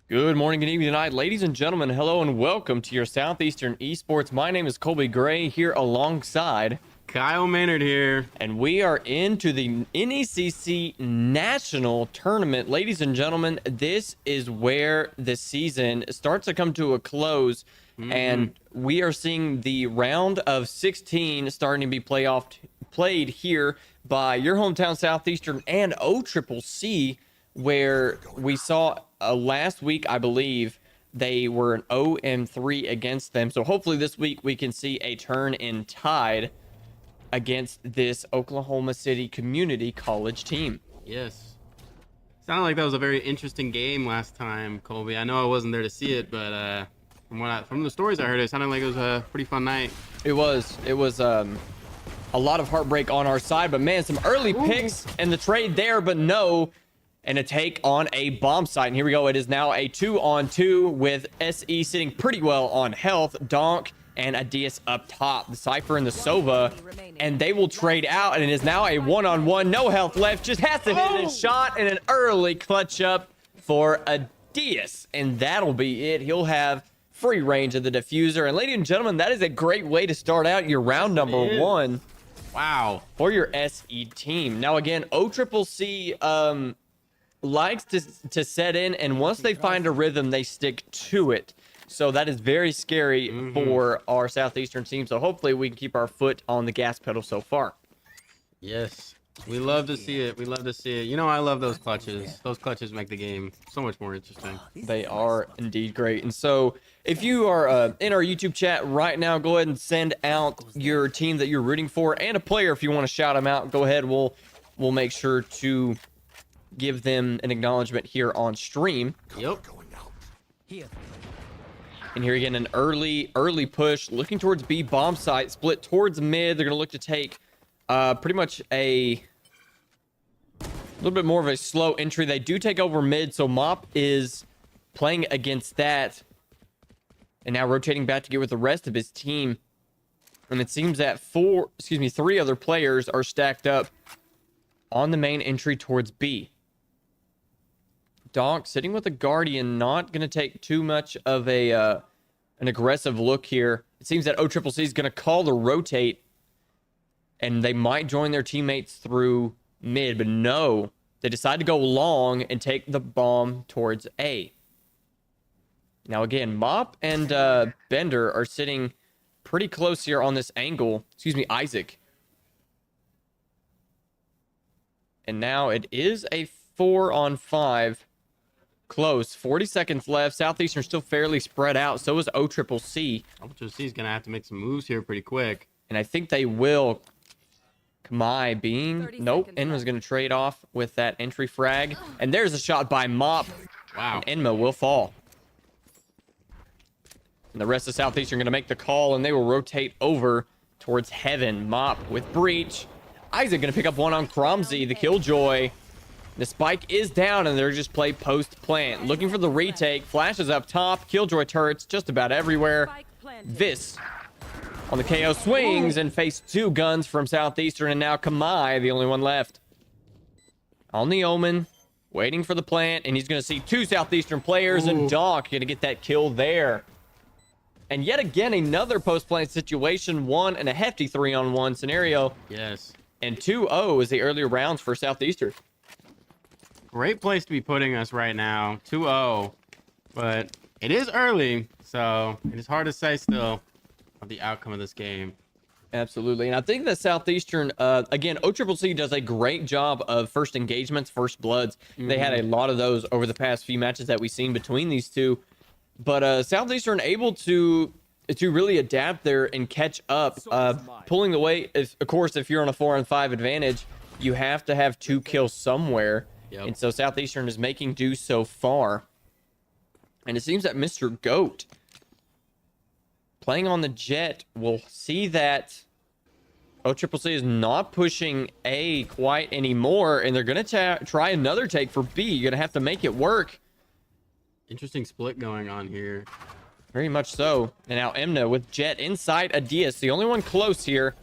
Good morning, good evening, good night, ladies and gentlemen. Hello and welcome to your Southeastern Esports. My name is Colby Gray here alongside Kyle Maynard here. and we are into the NECC National Tournament. Ladies and gentlemen, this is where the season starts to come to a close, and we are seeing the round of 16 starting to be played here by your hometown Southeastern and OCCC, where we saw last week, I believe, they were an 0-3 against them. So hopefully this week we can see a turn in tide against this Oklahoma City Community College team. Yes. Sounded like that was a very interesting game last time, Colby. I know I wasn't there to see it, but from the stories I heard, it sounded like it was a pretty fun night. It was a lot of heartbreak on our side, but man, some early picks and the trade there, but no. And a take on a bomb site. And here we go. It is now a 2-on-2 with SE sitting pretty well on health. Donk and Adias up top. The Cypher and the Sova. And they will trade out. And it is now a 1-on-1. No health left. Just has to hit a shot and an early clutch up for Adias. And that'll be it. He'll have free range of the diffuser. And ladies and gentlemen, that is a great way to start out your round number one. Wow. For your SE team. Now again, OCCC likes to set in, and once they find a rhythm, they stick to it. So that is very scary for our Southeastern team. So hopefully we can keep our foot on the gas pedal so far. Yes. We love to see it. We love to see it. You know, I love those clutches. Those clutches make the game so much more interesting. They are indeed great. And so if you are in our YouTube chat right now, go ahead and send out your team that you're rooting for and a player if you want to shout them out. Go ahead. We'll make sure to give them an acknowledgement here on stream. Yep. And here again, an early push looking towards B bomb site, split towards mid. They're going to look to take pretty much a little bit more of a slow entry. They do take over mid, so Mop is playing against that and now rotating back to get with the rest of his team. And it seems that three other players are stacked up on the main entry towards B. Donk sitting with a Guardian, not going to take too much of an aggressive look here. It seems that OCCC is going to call the rotate, and they might join their teammates through mid, but no. They decide to go long and take the bomb towards A. Now again, Mop and Bender are sitting pretty close here on this angle. Excuse me, Isaac. And now it is a 4-on-5. Close. 40 seconds left. Southeastern still fairly spread out. So is OCCC. OCCC is going to have to make some moves here pretty quick. And I think they will. Kamai being... Nope. Enma's going to trade off with that entry frag. And there's a shot by Mop. Wow. And Enma will fall. And the rest of Southeastern going to make the call, and they will rotate over towards Heaven. Mop with Breach. Isaac going to pick up one on Cromsey, the Killjoy. The spike is down, and they're just play post-plant. Looking for the retake. Flashes up top. Killjoy turrets just about everywhere. This on the KO swings and face two guns from Southeastern, and now Kamai, the only one left. On the Omen, waiting for the plant, and he's going to see two Southeastern players, and Donk going to get that kill there. And yet again, another post-plant situation. One and a hefty 3-on-1 scenario. Yes. And 2-0 is the earlier rounds for Southeastern. Great place to be putting us right now. 2-0. But it is early, so it is hard to say still of the outcome of this game. Absolutely. And I think that Southeastern, again, OCCC does a great job of first engagements, first bloods. They had a lot of those over the past few matches that we've seen between these two. But Southeastern able to really adapt there and catch up, pulling the weight. Of course, if you're on a 4-on-5 advantage, you have to have 2 kills somewhere. Yep. And so Southeastern is making do so far. And it seems that Mr. Goat playing on the Jet will see that OCCC is not pushing A quite anymore, and they're going to try another take for B. You're going to have to make it work. Interesting split going on here. Very much so. And now Emna with Jet inside Adias, the only one close here.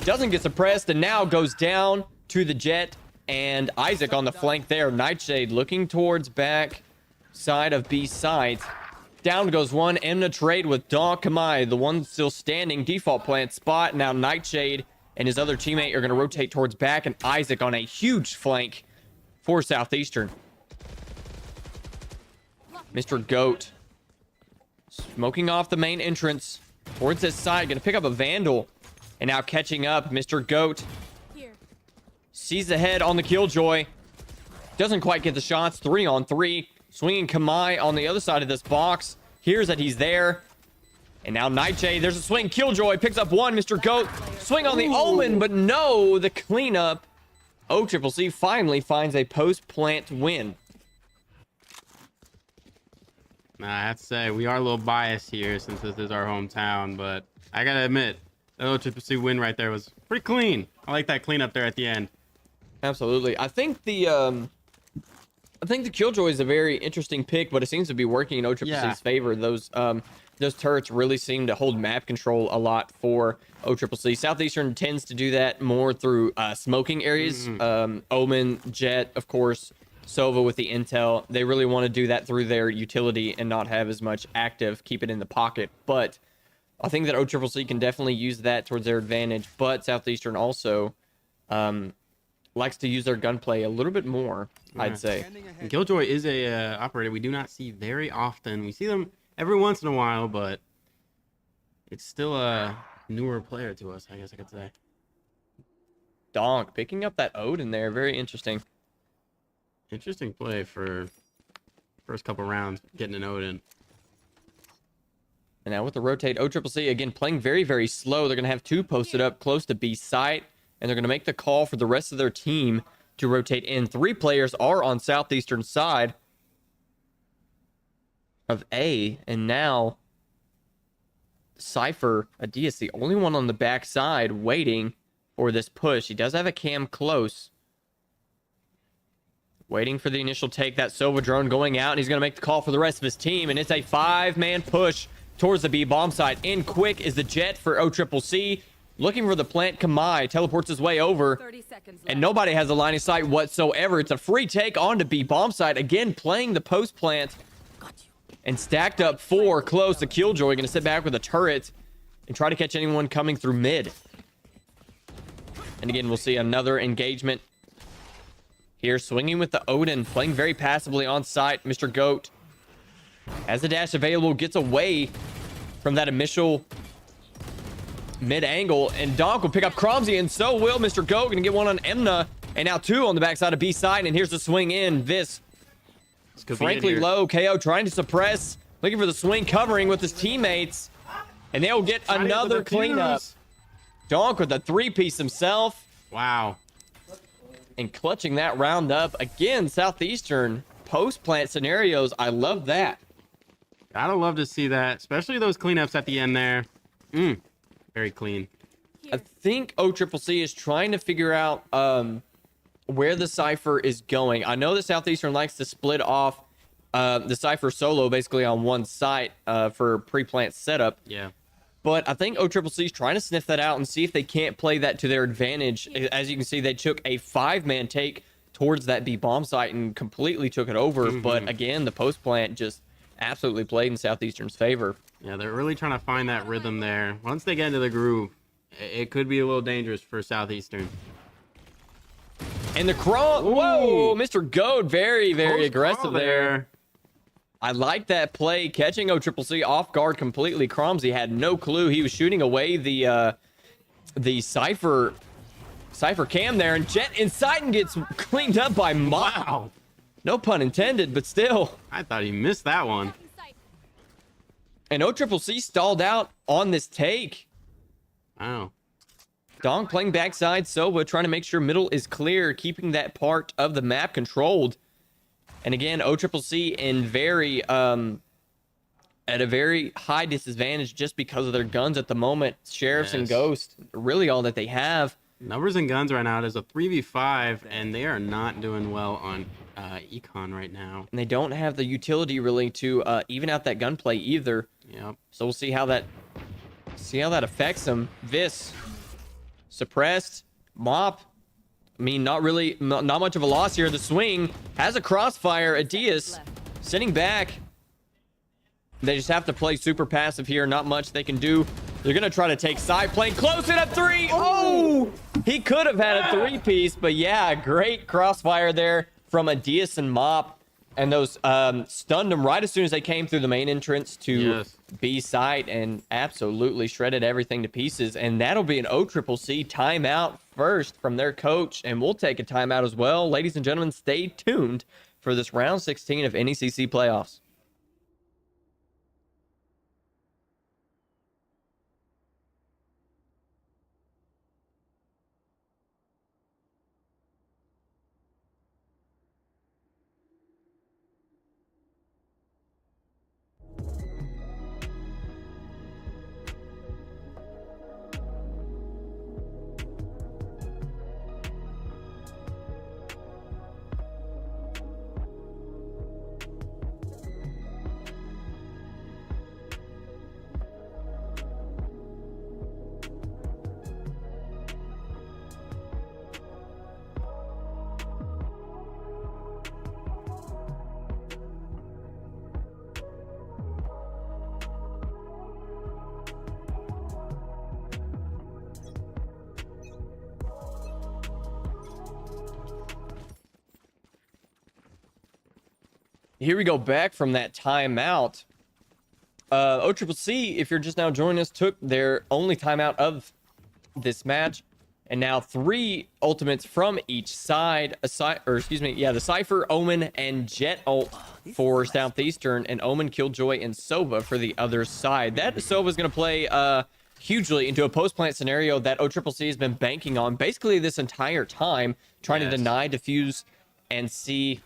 Doesn't get suppressed, and now goes down to the Jet. And Isaac on the flank there. Nightshade looking towards back. side of B site. Down goes one. Emna trade with Donk Kamai, the one still standing. Default plant spot. Now Nightshade and his other teammate are going to rotate towards back, and Isaac on a huge flank for Southeastern. Mr. Goat smoking off the main entrance towards this side. Going to pick up a Vandal. And now catching up, Mr. Goat sees the head on the Killjoy. Doesn't quite get the shots. 3-on-3. Swinging Kamai on the other side of this box. Hears that he's there. And now Nightshade. There's a swing. Killjoy picks up one. Mr. Goat. Swing on the Omen, but no. The cleanup. OCCC finally finds a post-plant win. Nah, I have to say, we are a little biased here since this is our hometown, but I gotta admit, the OCCC win right there was pretty clean. I like that cleanup there at the end. Absolutely. I think the Killjoy is a very interesting pick, but it seems to be working in OCCC's favor. Those turrets really seem to hold map control a lot for OCCC. Southeastern tends to do that more through smoking areas. Omen, Jet, of course, Sova with the intel. They really want to do that through their utility and not have as much active, keep it in the pocket. But I think that OCCC can definitely use that towards their advantage. But Southeastern also likes to use their gunplay a little bit more, I'd say. And Killjoy is a operator we do not see very often. We see them every once in a while, but it's still a newer player to us, I guess I could say. Donk picking up that Odin there. Very interesting. Interesting play for first couple rounds, getting an Odin. And now with the rotate, OCCC, again, playing very, very slow. They're going to have two posted up close to B site, and they're going to make the call for the rest of their team to rotate in. 3 players are on Southeastern side of A, and now Cypher, Adias, the only one on the back side waiting for this push. He does have a cam close. Waiting for the initial take. That Sova drone going out, and he's going to make the call for the rest of his team, and it's a 5-man push towards the B bomb site. In quick is the Jet for OCCC. Looking for the plant. Kamai teleports his way over. 30 seconds left. And nobody has a line of sight whatsoever. It's a free take onto B bomb site. Again, playing the post plant. And stacked up 4 close to Killjoy. Going to sit back with a turret and try to catch anyone coming through mid. And again, we'll see another engagement here. Swinging with the Odin. Playing very passively on site. Mr. Goat has the dash available. Gets away from that initial mid angle, and Donk will pick up Cromsy, and so will Mr. Goat. Gonna get one on Emna, and now 2 on the backside of B side, and here's the swing in. This frankly low. KO trying to suppress, looking for the swing, covering with his teammates, and they'll get another cleanup. Donk with a 3-piece himself. Wow. And clutching that round up. Again, Southeastern post-plant scenarios. I love that. Gotta love to see that, especially those cleanups at the end there. Very clean. I think OCCC is trying to figure out where the Cypher is going. I know that Southeastern likes to split off the Cypher solo basically on one site for pre-plant setup. Yeah. But I think OCCC is trying to sniff that out and see if they can't play that to their advantage. As you can see, they took a 5-man take towards that B bomb site and completely took it over. But again, the post-plant just absolutely played in Southeastern's favor. Yeah, they're really trying to find that rhythm there. Once they get into the groove, it could be a little dangerous for Southeastern. And the whoa, Mr. Goat, very, very aggressive there. I like that play, catching OCCC off guard completely. Cromsy had no clue. He was shooting away the Cypher cam there, and Jet inside and gets cleaned up by Mop. Wow. No pun intended, but still. I thought he missed that one. And OCCC stalled out on this take. Wow. Donk playing backside, Sova trying to make sure middle is clear, keeping that part of the map controlled. And again, OCCC in at a very high disadvantage just because of their guns at the moment. Sheriffs and Ghost, really all that they have. Numbers and guns right now, it is a 3v5, and they are not doing well on Econ right now. And they don't have the utility really to even out that gunplay either. Yep. So we'll see how that affects them. Vis suppressed. Mop. I mean, not much of a loss here. The swing has a crossfire. Adias sitting back. They just have to play super passive here. Not much they can do. They're going to try to take side, playing close in a 3. Oh, he could have had a 3-piece, but yeah, great crossfire there from Adias and Mop. And those stunned them right as soon as they came through the main entrance to B site and absolutely shredded everything to pieces. And that'll be an OCCC timeout first from their coach. And we'll take a timeout as well. Ladies and gentlemen, stay tuned for this round 16 of NECC playoffs. Here we go back from that timeout. OCCC, if you're just now joining us, took their only timeout of this match. And now 3 ultimates from each side. The Cypher, Omen, and Jet ult for Southeastern. And Omen, Killjoy, and Sova for the other side. That Sova's going to play hugely into a post-plant scenario that OCCC has been banking on basically this entire time. Trying to deny, defuse, and see...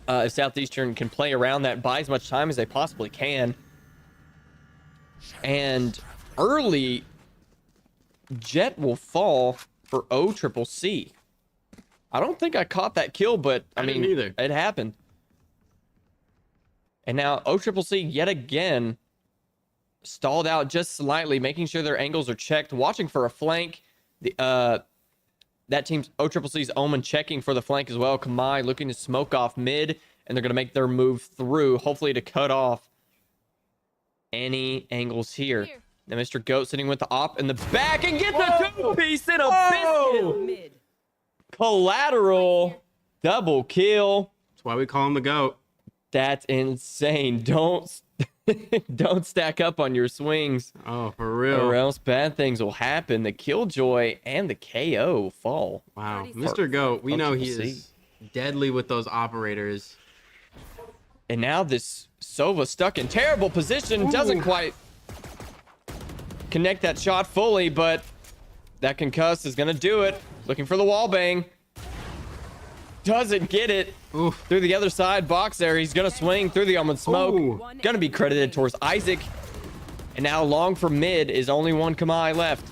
if Southeastern can play around that, buy as much time as they possibly can. And early, Jet will fall for OCCC. I don't think I caught that kill, but I mean, either. It happened. And now OCCC yet again stalled out just slightly, making sure their angles are checked, watching for a flank. That team's OCCC's Omen checking for the flank as well. Kamai looking to smoke off mid, and they're going to make their move through, hopefully to cut off any angles here. Now Mr. Goat sitting with the op in the back and gets a 2-piece in a biscuit. Collateral double kill. That's why we call him the GOAT. That's insane. Don't stack up on your swings. Oh, for real. Or else bad things will happen. The Killjoy and the KO fall. Wow. Mr. GOAT, we know he is deadly with those operators. And now this Sova stuck in terrible position. Doesn't quite connect that shot fully, but that concuss is going to do it. Looking for the wall bang. Doesn't get it. Oof. Through the other side box there. He's going to swing through the almond smoke. Going to be credited towards Isaac. And now long for mid is only one Kamai left.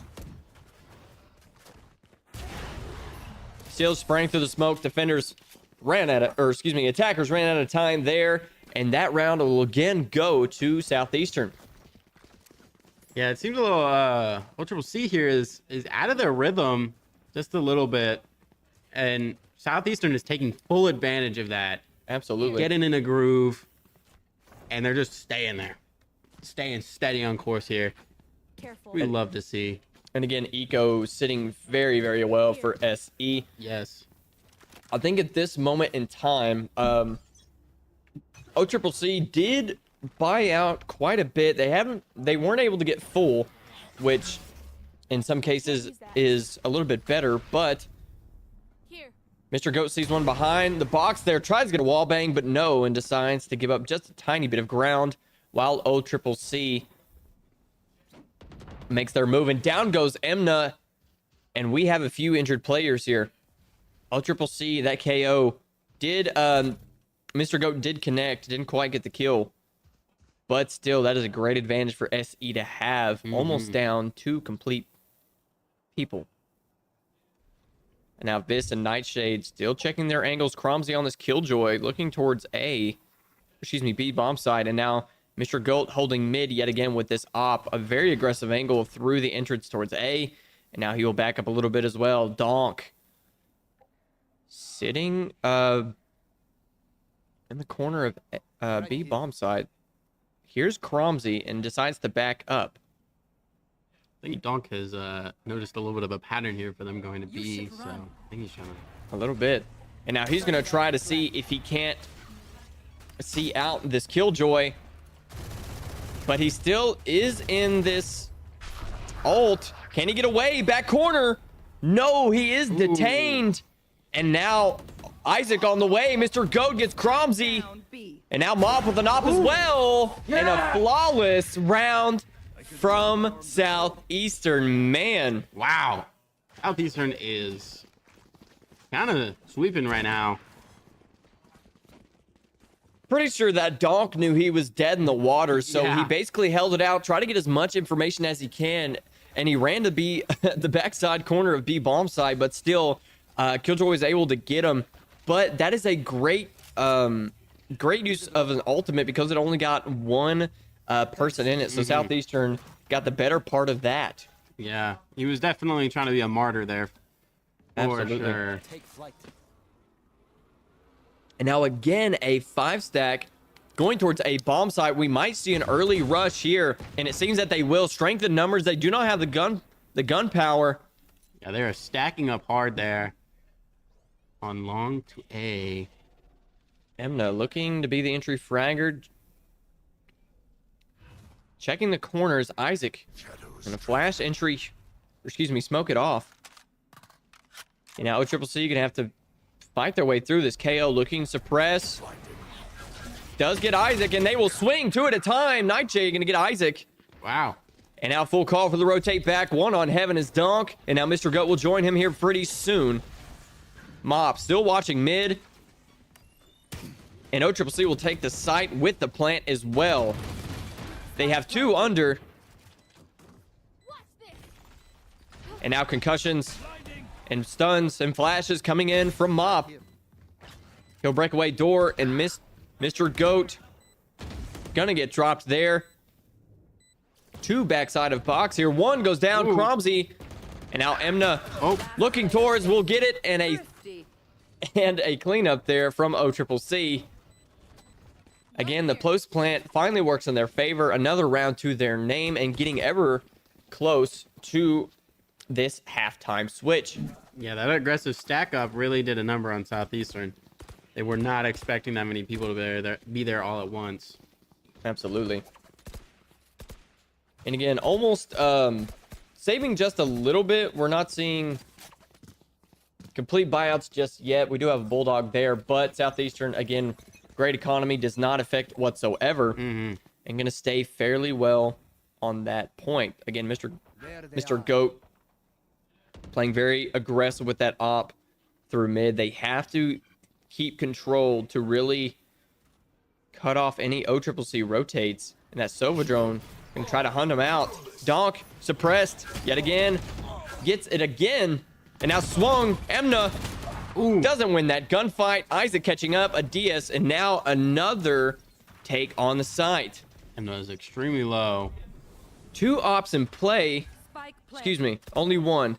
Still spraying through the smoke. Defenders ran out of, attackers ran out of time there. And that round will again go to Southeastern. Yeah, it seems a little OCCC here is out of their rhythm just a little bit. And Southeastern is taking full advantage of that. Absolutely. Getting in a groove. And they're just staying there. Staying steady on course here. Careful. We love to see. And again, Eco sitting very, very well for SE. Yes. I think at this moment in time, OCCC did buy out quite a bit. They weren't able to get full, which in some cases is a little bit better, but Mr. Goat sees one behind the box there, tries to get a wall bang, but no, and decides to give up just a tiny bit of ground while OCCC makes their move. And down goes Emna, and we have a few injured players here. OCCC, that KO did, Mr. Goat did connect, didn't quite get the kill, but still, that is a great advantage for SE to have. Almost down 2 complete people. And now Vis and Nightshade still checking their angles. Cromsey on this Killjoy looking towards B bomb side. And now Mr. Goat holding mid yet again with this op. A very aggressive angle through the entrance towards A. And now he will back up a little bit as well. Donk sitting in the corner of B bomb side. Here's Cromsey and decides to back up. I think Donk has noticed a little bit of a pattern here for them going to B, so I think he's trying to... A little bit. And now he's going to try to see if he can't see out this Killjoy. But he still is in this ult. Can he get away? Back corner. No, he is detained. And now Isaac on the way. Mr. Goat gets Cromsey. And now Mop with an op as well. Yeah. And a flawless round from Southeastern. Man. Wow. Southeastern is kind of sweeping right now. Pretty sure that Donk knew he was dead in the water, so he basically held it out, tried to get as much information as he can, and he ran to B, the backside corner of B bomb side, but still, Killjoy was able to get him. But that is a great, great use of an ultimate because it only got one person in it, so Southeastern got the better part of that. Yeah, he was definitely trying to be a martyr there. Absolutely. For sure. And now again, a 5-stack going towards a bomb site. We might see an early rush here, and it seems that they will. Strength in numbers. They do not have the gun power. Yeah, they are stacking up hard there. On long to A. Emna looking to be the entry fragger. Checking the corners. Isaac. And a flash entry. Excuse me, smoke it off. And now OCCC gonna have to fight their way through this. KO looking suppress. Does get Isaac, and they will swing two at a time. Nightshade gonna get Isaac. Wow. And now full call for the rotate back. One on Heaven is Donk. And now Mr. Goat will join him here pretty soon. Mop still watching mid. And OCCC will take the site with the plant as well. They have two under. And now concussions and stuns and flashes coming in from Mop. He'll break away door and miss Mr. Goat. Gonna get dropped there. Two backside of box here. One goes down. Cromsey. And now Emna looking towards will get it. And a cleanup there from OCCC. Again, the post plant finally works in their favor. Another round to their name and getting ever close to this halftime switch. Yeah, that aggressive stack up really did a number on Southeastern. They were not expecting that many people to be there all at once. Absolutely. And again, almost saving just a little bit. We're not seeing complete buyouts just yet. We do have a Bulldog there, but Southeastern, again, great economy, does not affect whatsoever. And going to stay fairly well on that point. Again, Mr. Goat playing very aggressive with that op through mid. They have to keep control to really cut off any OCCC rotates. And that Sova drone can try to hunt him out. Donk suppressed yet again. Gets it again. And now swung. Emna doesn't win that gunfight. Isaac catching up. Adias. And now another take on the site. Emna is extremely low. Two ops in play. Excuse me. Only one.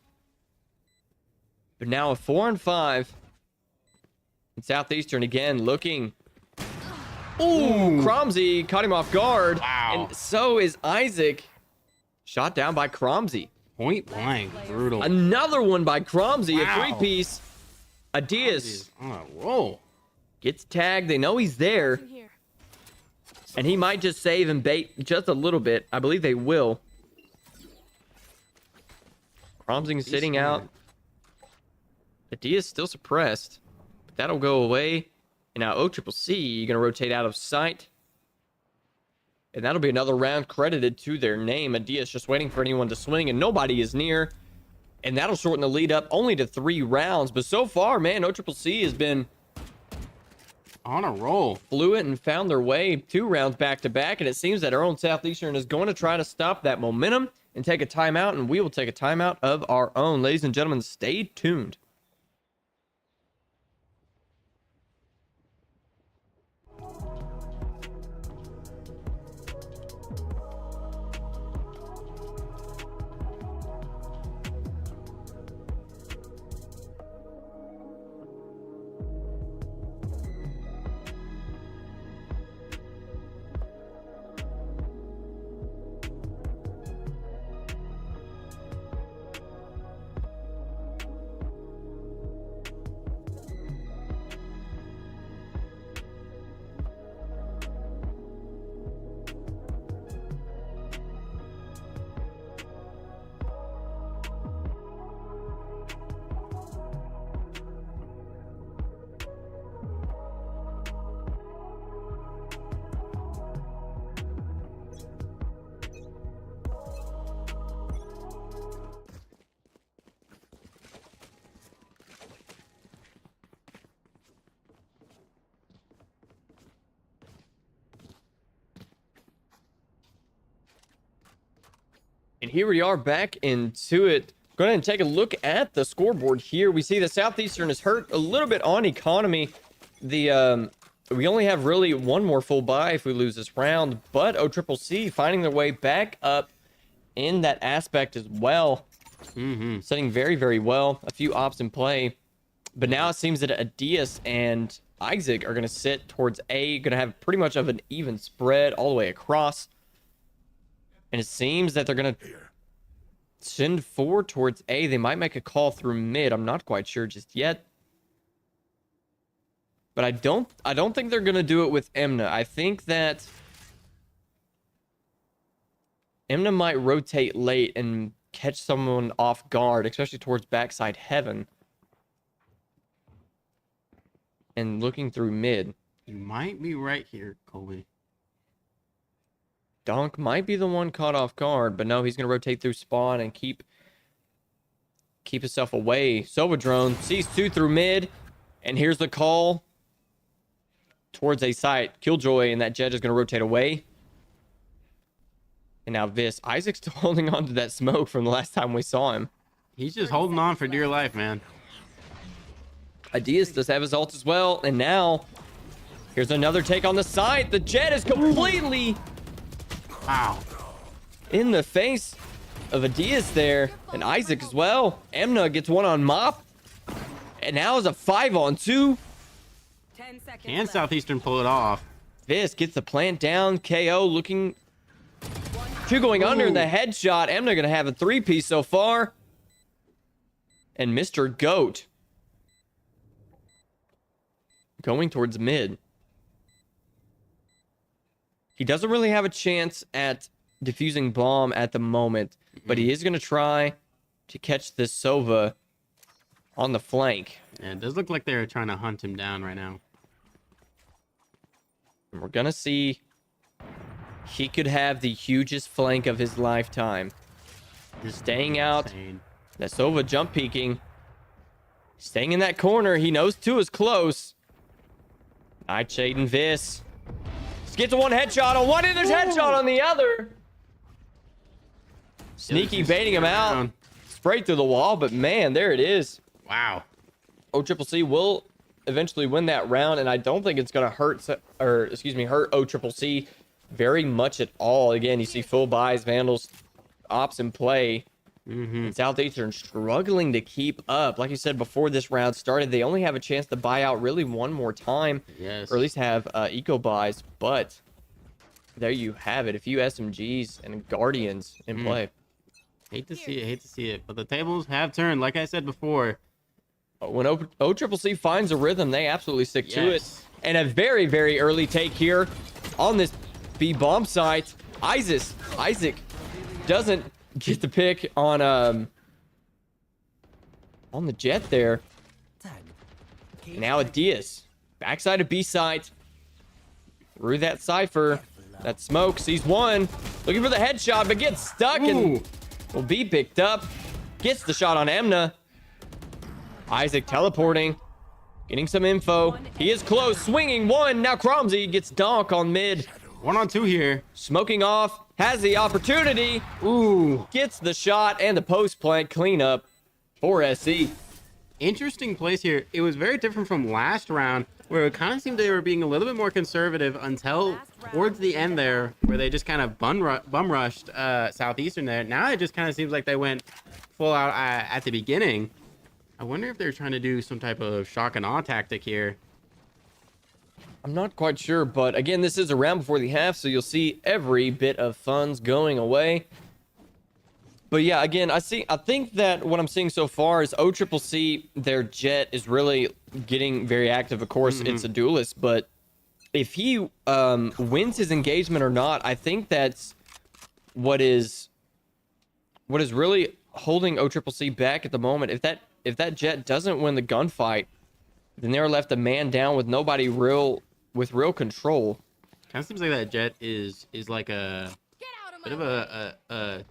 But now a 4-on-5. And Southeastern again looking. Ooh, Cromsey caught him off guard. Wow. And so is Isaac. Shot down by Cromsey. Point blank. Brutal. Another one by Cromsey. A three-piece. Adias on a roll. gets tagged. They know he's there. And he might just save and bait just a little bit. I believe they will. Cromsey's sitting out. Adias still suppressed. But that'll go away. And now OCCC going to rotate out of sight. And that'll be another round credited to their name. Adias just waiting for anyone to swing, and nobody is near. And that'll shorten the lead up only to 3 rounds. But so far, man, OCCC has been on a roll. Fluent and found their way 2 rounds back to back. And it seems that our own Southeastern is going to try to stop that momentum and take a timeout. And we will take a timeout of our own. Ladies and gentlemen, stay tuned. And here we are back into it. Go ahead and take a look at the scoreboard here. We see the Southeastern is hurt a little bit on economy. We only have really one more full buy if we lose this round, but OCCC finding their way back up in that aspect as well. Setting very, very well. A few ops in play. But now it seems that Adias and Isaac are going to sit towards A. Going to have pretty much of an even spread all the way across. And it seems that they're going to send 4 towards A. They might make a call through mid. I'm not quite sure just yet. But I don't think they're going to do it with Emna. I think that Emna might rotate late and catch someone off guard, especially towards backside heaven. And looking through mid. You might be right here, Colby. Donk might be the one caught off guard, but no, he's going to rotate through spawn and keep himself away. Sova drone sees 2 through mid, and here's the call towards a site. Killjoy, and that Jet is going to rotate away. And now Isaac's still holding on to that smoke from the last time we saw him. He's just holding on for dear life, man. Adias does have his ult as well, and now here's another take on the side. The Jet is completely in the face of Adias there, and Isaac as well. Emna gets one on Mop, and now is a 5-on-2. 10 seconds Can left. Southeastern pull it off? Vis gets the plant down. KO looking 2 going under in the headshot. Emna gonna have a 3-piece so far, and Mr. Goat going towards mid. He doesn't really have a chance at defusing bomb at the moment, but he is going to try to catch this Sova on the flank. Yeah, it does look like they're trying to hunt him down right now. And we're going to see he could have the hugest flank of his lifetime. Just Staying out. insane. That Sova jump peeking. Staying in that corner. He knows 2 is close. Nightshade and Vis. Gets a 1 headshot on one, and there's headshot on the other. Sneaky baiting him out. Sprayed through the wall, but man, there it is. Wow. OCCC will eventually win that round, and I don't think it's going to hurt OCCC very much at all. Again, you see full buys, Vandals, ops in play. And Southeastern struggling to keep up. Like you said before this round started, they only have a chance to buy out really one more time. Yes. Or at least have eco buys. But there you have it. A few SMGs and Guardians in play. Hate to see it. But the tables have turned, like I said before. When OCCC finds a rhythm, they absolutely stick to it. Yes. And a very, very early take here on this B bomb site. Isaac doesn't get the pick on the Jet there. Now Adias. Backside of B site. Through that Cypher. That smoke. Sees 1. Looking for the headshot, but gets stuck and will be picked up. Gets the shot on Emna. Isaac teleporting. Getting some info. He is close. Swinging 1. Now Cromsey gets donk on mid. 1-on-2 here. Smoking off. Has the opportunity. Gets the shot and the post plant cleanup for SC. Interesting place here. It was very different from last round, where it kind of seemed they were being a little bit more conservative until towards the end there, where they just kind of bum rushed Southeastern there. Now it just kind of seems like they went full out at the beginning. I wonder if they're trying to do some type of shock and awe tactic here. I'm not quite sure, but again, this is a round before the half, so you'll see every bit of funds going away. But yeah, again, I think that what I'm seeing so far is OCCC, their Jet is really getting very active. Of course, it's a duelist, but if he wins his engagement or not, I think that's what is really holding OCCC back at the moment. If that Jet doesn't win the gunfight, then they're left a man down with nobody with real control. Kind of seems like that Jet is like a bit of a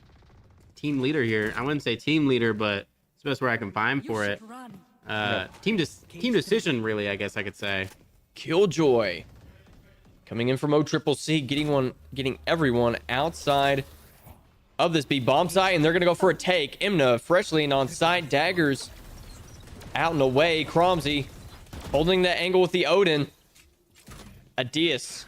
team leader here. I wouldn't say team leader, but it's the best word I can find for it. Team decision, really, I guess I could say. Killjoy coming in from OCCC, getting everyone outside of this B bomb site, and they're going to go for a take. Imna freshly and on site. Daggers out and away. Cromsey holding that angle with the Odin. Adias.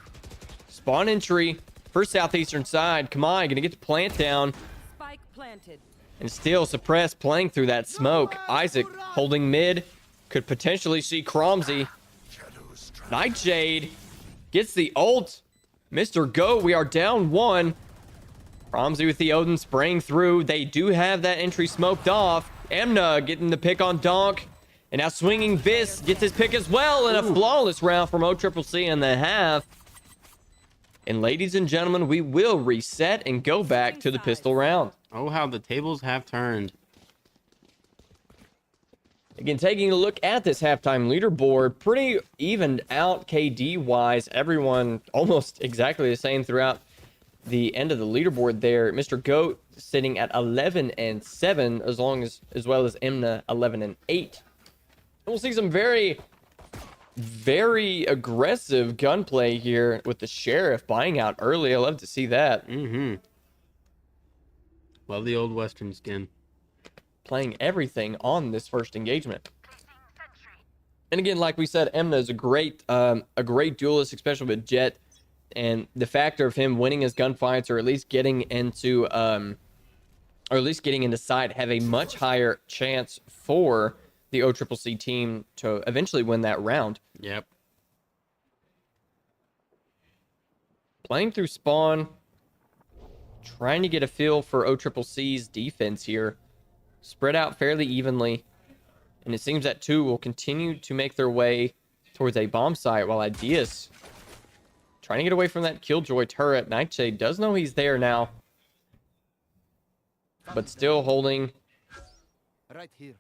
Spawn entry for Southeastern side. Come on, going to get the plant down. Spike planted. And still suppressed, playing through that smoke. Isaac holding mid. Could potentially see Cromsey. Nightshade gets the ult. Mr. Goat, we are down 1. Cromsey with the Odin spraying through. They do have that entry smoked off. Emna getting the pick on Donk. And now swinging Vis gets his pick as well. And a flawless round from OCCC in the half. And ladies and gentlemen, we will reset and go back to the pistol round. Oh, how the tables have turned. Again, taking a look at this halftime leaderboard, pretty evened out KD-wise. Everyone almost exactly the same throughout the end of the leaderboard there. Mr. Goat sitting at 11-7, as well as Emna 11-8. And we'll see some very aggressive gunplay here with the Sheriff buying out early. I love to see that. Love the old Western skin. Playing everything on this first engagement. And again, like we said, Emna is a great duelist, especially with Jet, and the factor of him winning his gunfights or at least getting into side have a much higher chance for the OCCC team to eventually win that round. Yep. Playing through spawn, trying to get a feel for OCCC's defense here. Spread out fairly evenly, and it seems that 2 will continue to make their way towards a bomb site, while Ideas trying to get away from that Killjoy turret. Nightshade does know he's there now, but still holding Right here.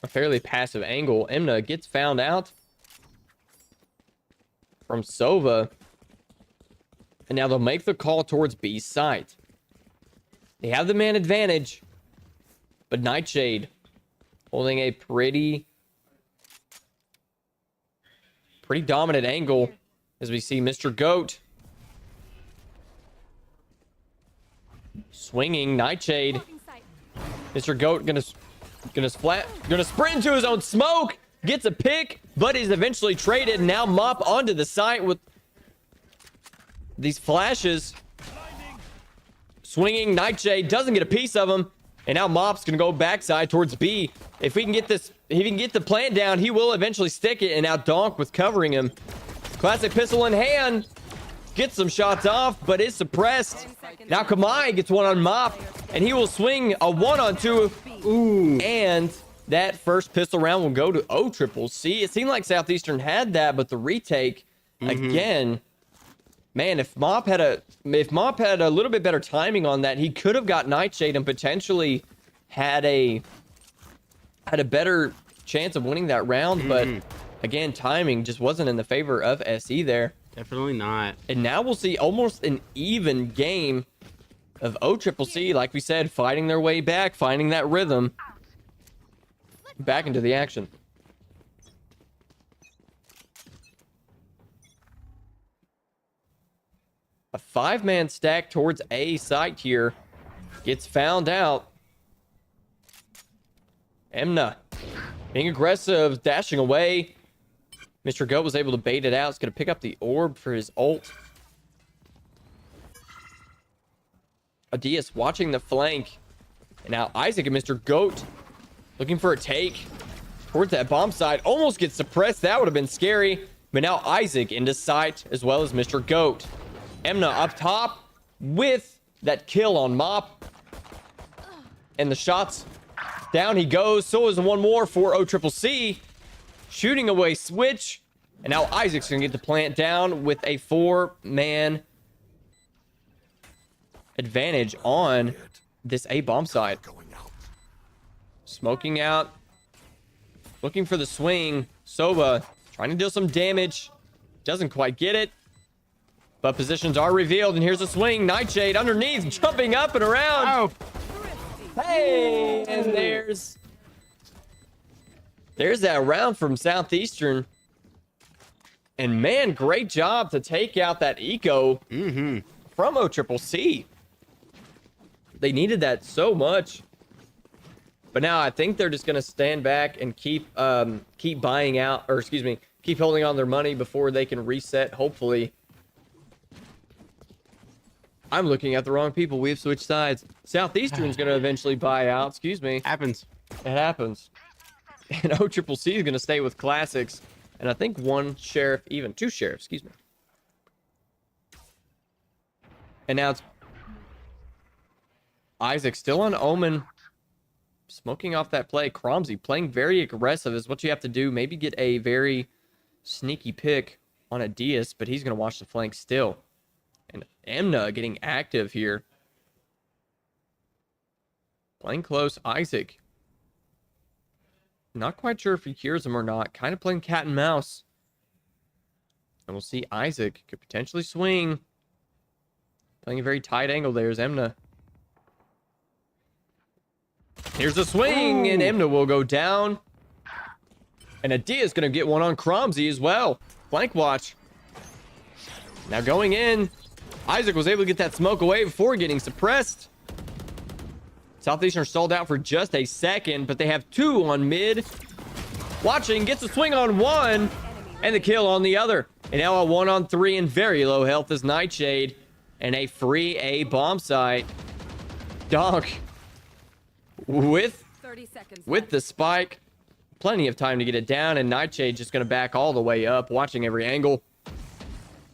a fairly passive angle. Emna gets found out from Sova, and now they'll make the call towards B's site. They have the man advantage, but Nightshade holding a pretty dominant angle as we see Mr. Goat swinging. Nightshade. Mr. Goat gonna sprint into his own smoke, gets a pick, but is eventually traded. Now Mop onto the site with these flashes. Swinging, Nightshade doesn't get a piece of him. And now Mop's going to go backside towards B. If we can get this, if he can get the plan down, he will eventually stick it. And now Donk with covering him. Classic pistol in hand. Gets some shots off, but is suppressed. Now Kamai gets one on Mop. And he will swing a 1-on-2. Ooh. And that first pistol round will go to OCCC. It seemed like Southeastern had that, but the retake, again... Man, if Mop had a little bit better timing on that, he could have got Nightshade and potentially had a better chance of winning that round. But again, timing just wasn't in the favor of SE there. Definitely not. And now we'll see almost an even game of OCCC, like we said, fighting their way back, finding that rhythm, back into the action. A 5-man stack towards A site here. Gets found out. Emna being aggressive, dashing away. Mr. Goat was able to bait it out. He's going to pick up the orb for his ult. Adias watching the flank. And now Isaac and Mr. Goat looking for a take towards that bomb side. Almost gets suppressed. That would have been scary. But now Isaac into sight as well as Mr. Goat. Emna up top with that kill on Mop. And the shots. Down he goes. So is one more for OCCC. Shooting away Switch. And now Isaac's going to get the plant down with a 4-man advantage on this A bomb side. Smoking out. Looking for the swing. Sova trying to deal some damage. Doesn't quite get it. But positions are revealed, and here's a swing. Nightshade underneath, jumping up and around. Oh. Hey, and there's that round from Southeastern. And man, great job to take out that eco from OCCC. They needed that so much. But now I think they're just going to stand back and keep buying out, or excuse me, keep holding on their money before they can reset, hopefully. I'm looking at the wrong people. We've switched sides. Southeastern's going to eventually buy out. Excuse me. Happens. It happens. And OCCC is going to stay with Classics. And I think one sheriff, even two sheriffs, excuse me. And now it's Isaac still on Omen. Smoking off that play. Cromsey playing very aggressive is what you have to do. Maybe get a very sneaky pick on a Diaz, but he's going to watch the flank still. And Emna getting active here. Playing close. Isaac. Not quite sure if he hears him or not. Kind of playing cat and mouse. And we'll see Isaac could potentially swing. Playing a very tight angle there is Emna. Here's a swing, and Emna will go down. And Adia is going to get one on Cromsey as well. Flank watch. Now going in. Isaac was able to get that smoke away before getting suppressed. Southeastern stalled out for just a second, but they have two on mid. Watching, gets a swing on one, and the kill on the other. And now a 1-on-3 and very low health is Nightshade. And a free A bomb site. Donk with the spike. Plenty of time to get it down, and Nightshade just going to back all the way up, watching every angle.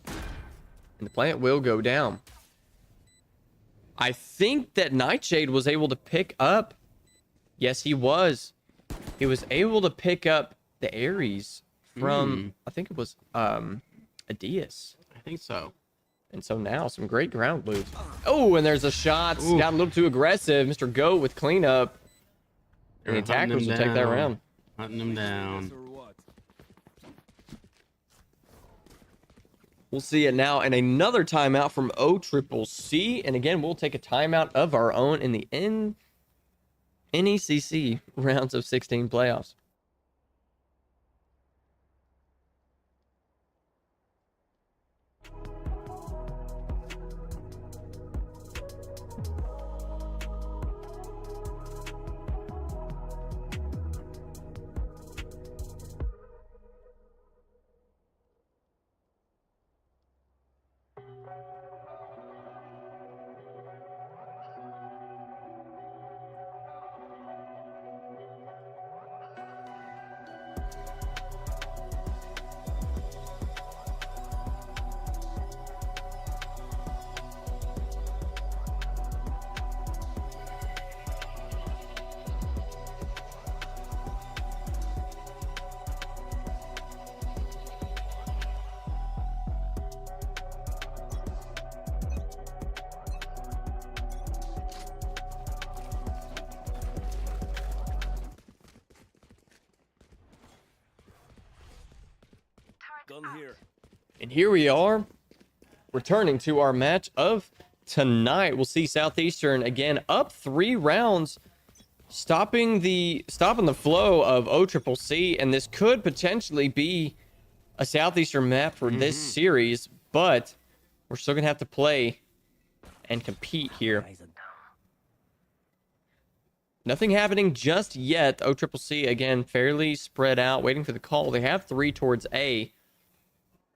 And the plant will go down. I think that Nightshade was able to pick up. Yes, he was. He was able to pick up the Ares from, I think it was Adias. I think so. And so now some great ground loot. Oh, and there's a shot. Got a little too aggressive. Mr. Goat with cleanup. And the attackers will take that round. Hunting him down. We'll see it now. And another timeout from OCCC. And again, we'll take a timeout of our own in the NECC rounds of 16 playoffs. And here we are, returning to our match of tonight. We'll see Southeastern again up 3 rounds, stopping the flow of OCCC, and this could potentially be a Southeastern map for this series, but we're still gonna have to play and compete here. Nothing happening just yet. OCCC again fairly spread out, waiting for the call. They have 3 towards A.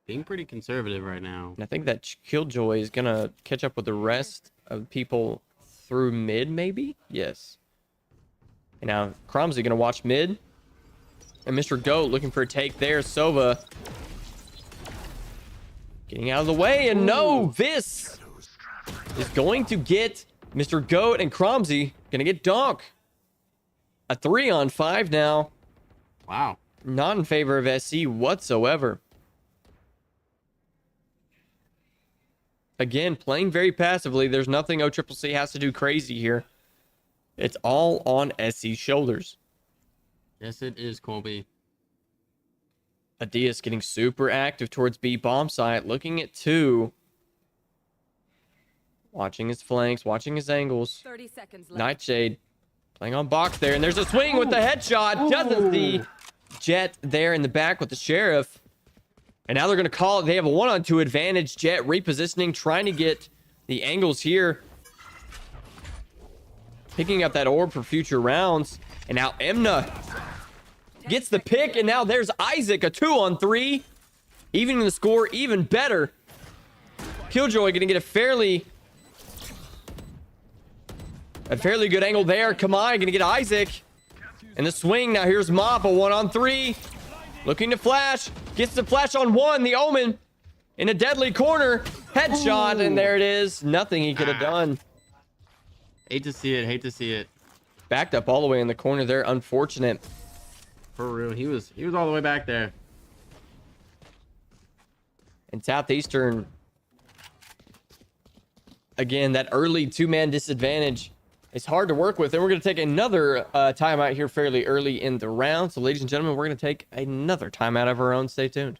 Being pretty conservative right now. And I think that Killjoy is going to catch up with the rest of people through mid, maybe? Yes. And now Cromsey going to watch mid. And Mr. Goat looking for a take there. Sova getting out of the way. And no, this is going to get Mr. Goat and Cromsey going to get Donk. A 3-on-5 now. Wow. Not in favor of SC whatsoever. Again, playing very passively. There's nothing OCCC has to do crazy here. It's all on SC's shoulders. Yes, it is, Colby. Adias getting super active towards B bomb site. Looking at 2. Watching his flanks. Watching his angles. 30 seconds left. Nightshade playing on box there. And there's a swing with the headshot. Doesn't see Jet there in the back with the Sheriff. And now they're going to call it. They have a 1-on-2 advantage. Jet repositioning, trying to get the angles here. picking up that orb for future rounds. And now Emna gets the pick, and now there's Isaac, a 2-on-3. Even in the score, even better. Killjoy gonna get a fairly good angle there. Kamai gonna get Isaac. And the swing, now here's Mop, a 1-on-3. Looking to flash. Gets the flash on one, the Omen. In a deadly corner. Headshot, and there it is. Nothing he could have done. Hate to see it, hate to see it. Backed up all the way in the corner there. Unfortunate. For real, he was all the way back there. And Southeastern, again, that early two-man disadvantage is hard to work with. And we're going to take another timeout here fairly early in the round. So, ladies and gentlemen, we're going to take another timeout of our own. Stay tuned.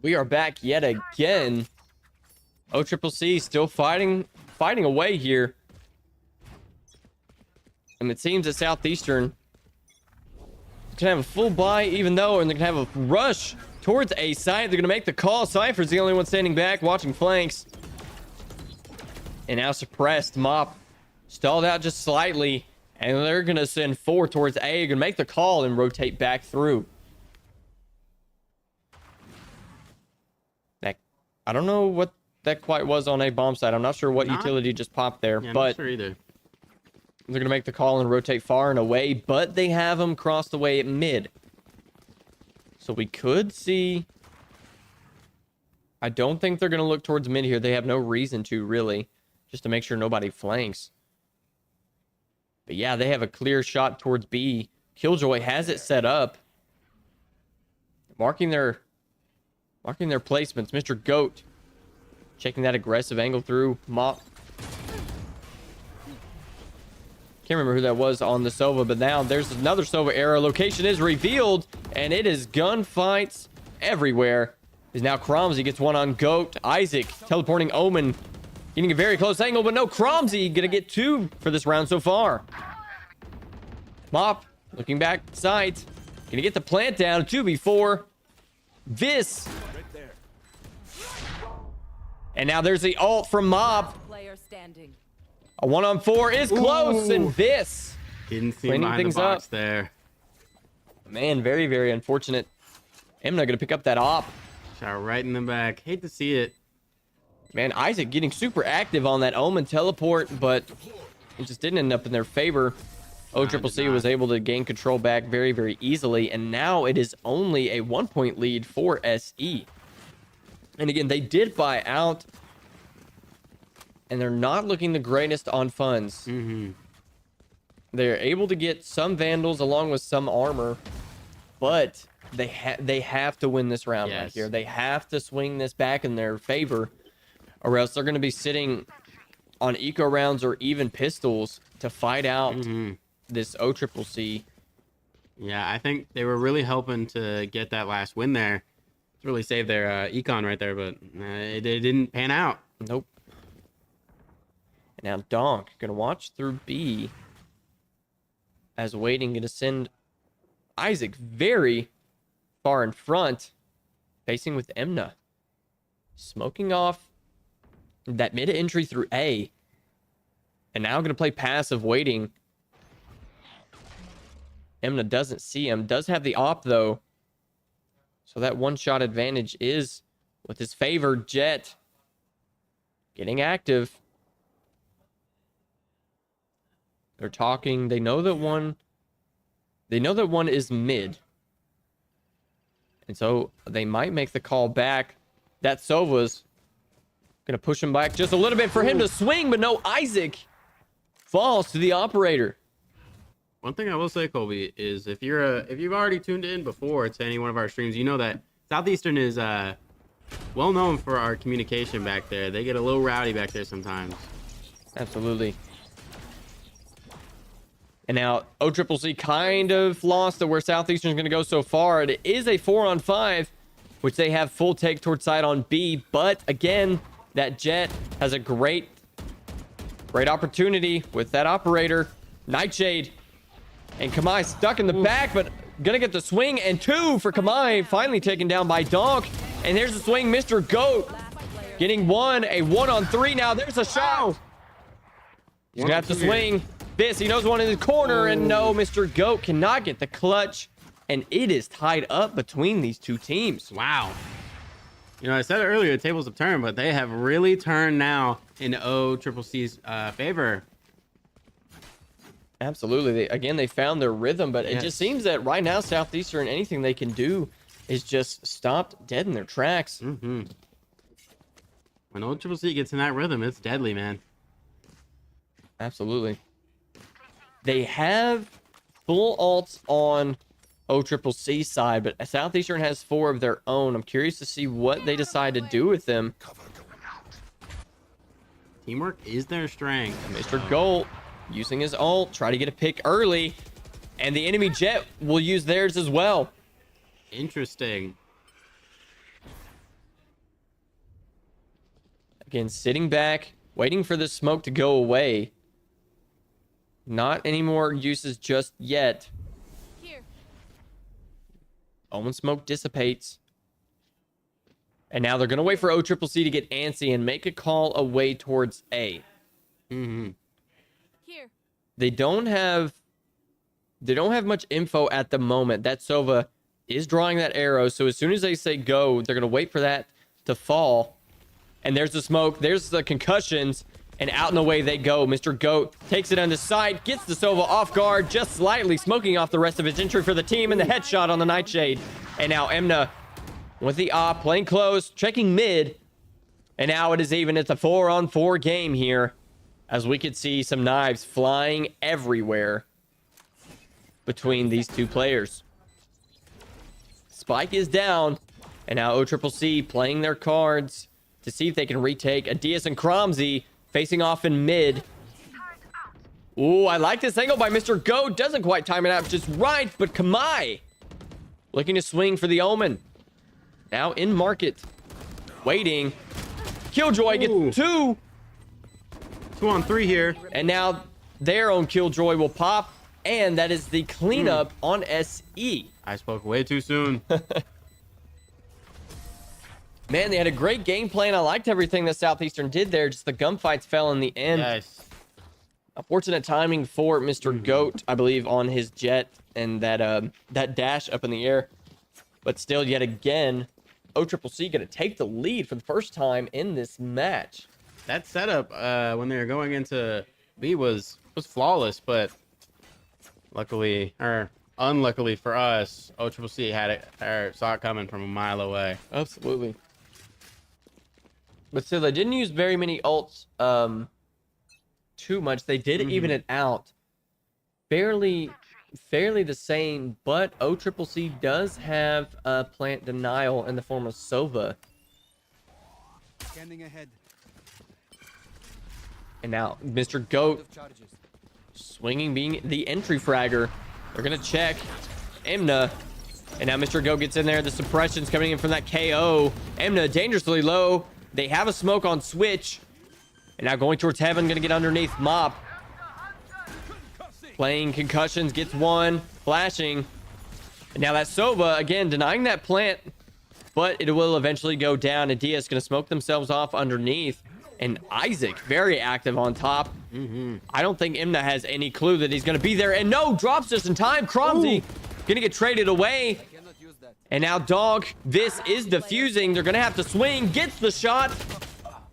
We are back yet again. OCCC still fighting away here. And it seems that Southeastern can have a full buy, even though, and they can have a rush towards A site. They're going to make the call. Cypher's the only one standing back, watching flanks. And now suppressed. Mop stalled out just slightly. And they're going to send 4 towards A. They're going to make the call and rotate back through. I don't know what that quite was on A bomb site. I'm not sure what utility just popped there, yeah, I'm but not sure either. They're going to make the call and rotate far and away, but they have them crossed away at mid. So we could see... I don't think they're going to look towards mid here. They have no reason to, really, just to make sure nobody flanks. But yeah, they have a clear shot towards B. Killjoy has it set up. Marking their placements. Mr. Goat checking that aggressive angle through. Mop. Can't remember who that was on the Sova, but now there's another Sova arrow. Location is revealed, and it is gunfights everywhere. Is now Cromsy gets one on Goat. Isaac teleporting Omen. Getting a very close angle, but no, Cromsy gonna get 2 for this round so far. Mop looking back side. Gonna get the plant down. 2v4. This. And now there's the ult from Mob. A 1-on-4 is close. Ooh. And this. Didn't see behind the box there. Man, very, very unfortunate. Emna gonna pick up that op. Shot right in the back. Hate to see it. Man, Isaac getting super active on that Omen teleport, but it just didn't end up in their favor. OCCC was able to gain control back very, very easily, and now it is only a 1-point lead for SE. And again, they did buy out, and they're not looking the greatest on funds. Mm-hmm. They're able to get some Vandals along with some armor, but they have to win this round right here. They have to swing this back in their favor, or else they're going to be sitting on eco rounds or even pistols to fight out this OCCC. Yeah, I think they were really hoping to get that last win there. It's really saved their econ right there, but it didn't pan out. Nope. And now Donk gonna watch through B as waiting to send Isaac very far in front, facing with Emna, smoking off that mid entry through A, and now gonna play passive waiting. Emna doesn't see him, does have the op though, so that one shot advantage is with his favored Jet getting active. They're talking. They know that one is mid. And so they might make the call back. That Sova's gonna push him back just a little bit for him to swing, but no, Isaac falls to the operator. One thing I will say, Colby, is if you've already tuned in before to any one of our streams, you know that Southeastern is well known for our communication back there. They get a little rowdy back there sometimes. Absolutely. And now OCCC kind of lost to where Southeastern is going to go so far. It is a 4-on-5, which they have full take towards side on B. But again, that Jet has a great opportunity with that operator. Nightshade and Kamai stuck in the back, but gonna get the swing, and 2 for Kamai, finally taken down by Donk. And there's the swing, Mr. Goat getting 1, a 1-on-3 now. There's a shot. He's gonna have to swing this. He knows one in the corner, and no, Mr. Goat cannot get the clutch. And it is tied up between these two teams. Wow. You know, I said it earlier, the tables have turned, but they have really turned now in OCCC's favor. Absolutely. They found their rhythm, but it just seems that right now Southeastern, anything they can do is just stopped dead in their tracks. Mm-hmm. When OCCC gets in that rhythm, it's deadly, man. Absolutely. They have full ults on OCCC side, but Southeastern has 4 of their own. I'm curious to see what they decide to do with them. Teamwork is their strength. Mr. Gold using his ult, try to get a pick early, and the enemy Jet will use theirs as well. Interesting. Again, sitting back, waiting for the smoke to go away. Not any more uses just yet. Here. Omen smoke dissipates. And now they're going to wait for OCCC to get antsy and make a call away towards A. Mm-hmm. Here. They don't have much info at the moment. That Sova is drawing that arrow, so as soon as they say go, they're going to wait for that to fall. And there's the smoke, there's the concussions, and out and away they go. Mr. Goat takes it on the side, gets the Sova off guard, just slightly smoking off the rest of his entry for the team, and the headshot on the Nightshade. And now Emna with the op, playing close, checking mid. And now it is even. It's a 4-on-4 game here, as we could see some knives flying everywhere between these two players. Spike is down, and now OCCC playing their cards to see if they can retake. Adias and Cromsey facing off in mid. Ooh, I like this angle by Mr. Goat. Doesn't quite time it out just right, but Kamai looking to swing for the Omen. Now in market, waiting. Killjoy gets 2. 2-on-3 here. And now their own Killjoy will pop, and that is the cleanup on SE. I spoke way too soon. Man, they had a great game plan. I liked everything that Southeastern did there. Just the gunfights fell in the end. Yes. Unfortunate timing for Mr. Goat, I believe, on his Jet and that dash up in the air. But still, yet again, OCCC going to take the lead for the first time in this match. That setup when they were going into B was flawless, but luckily, or unluckily for us, OCCC had it, or saw it coming from a mile away. Absolutely. But still, they didn't use very many ults too much. They did even it out fairly the same, but OCCC does have a plant denial in the form of Sova. Scanning ahead. And now Mr. Goat swinging, being the entry fragger. They're gonna check Emna, and now Mr. Goat gets in there. The suppression's coming in from that KO. Emna dangerously low. They have a smoke on Switch, and now going towards Heaven, gonna get underneath Mop. Playing concussions, gets 1, flashing. And now that Sova, again, denying that plant, but it will eventually go down. And Diaz gonna smoke themselves off underneath. And Isaac, very active on top. I don't think Imna has any clue that he's gonna be there. And no, drops just in time. Cromsey gonna get traded away. And now Dog, this is defusing. They're going to have to swing. Gets the shot.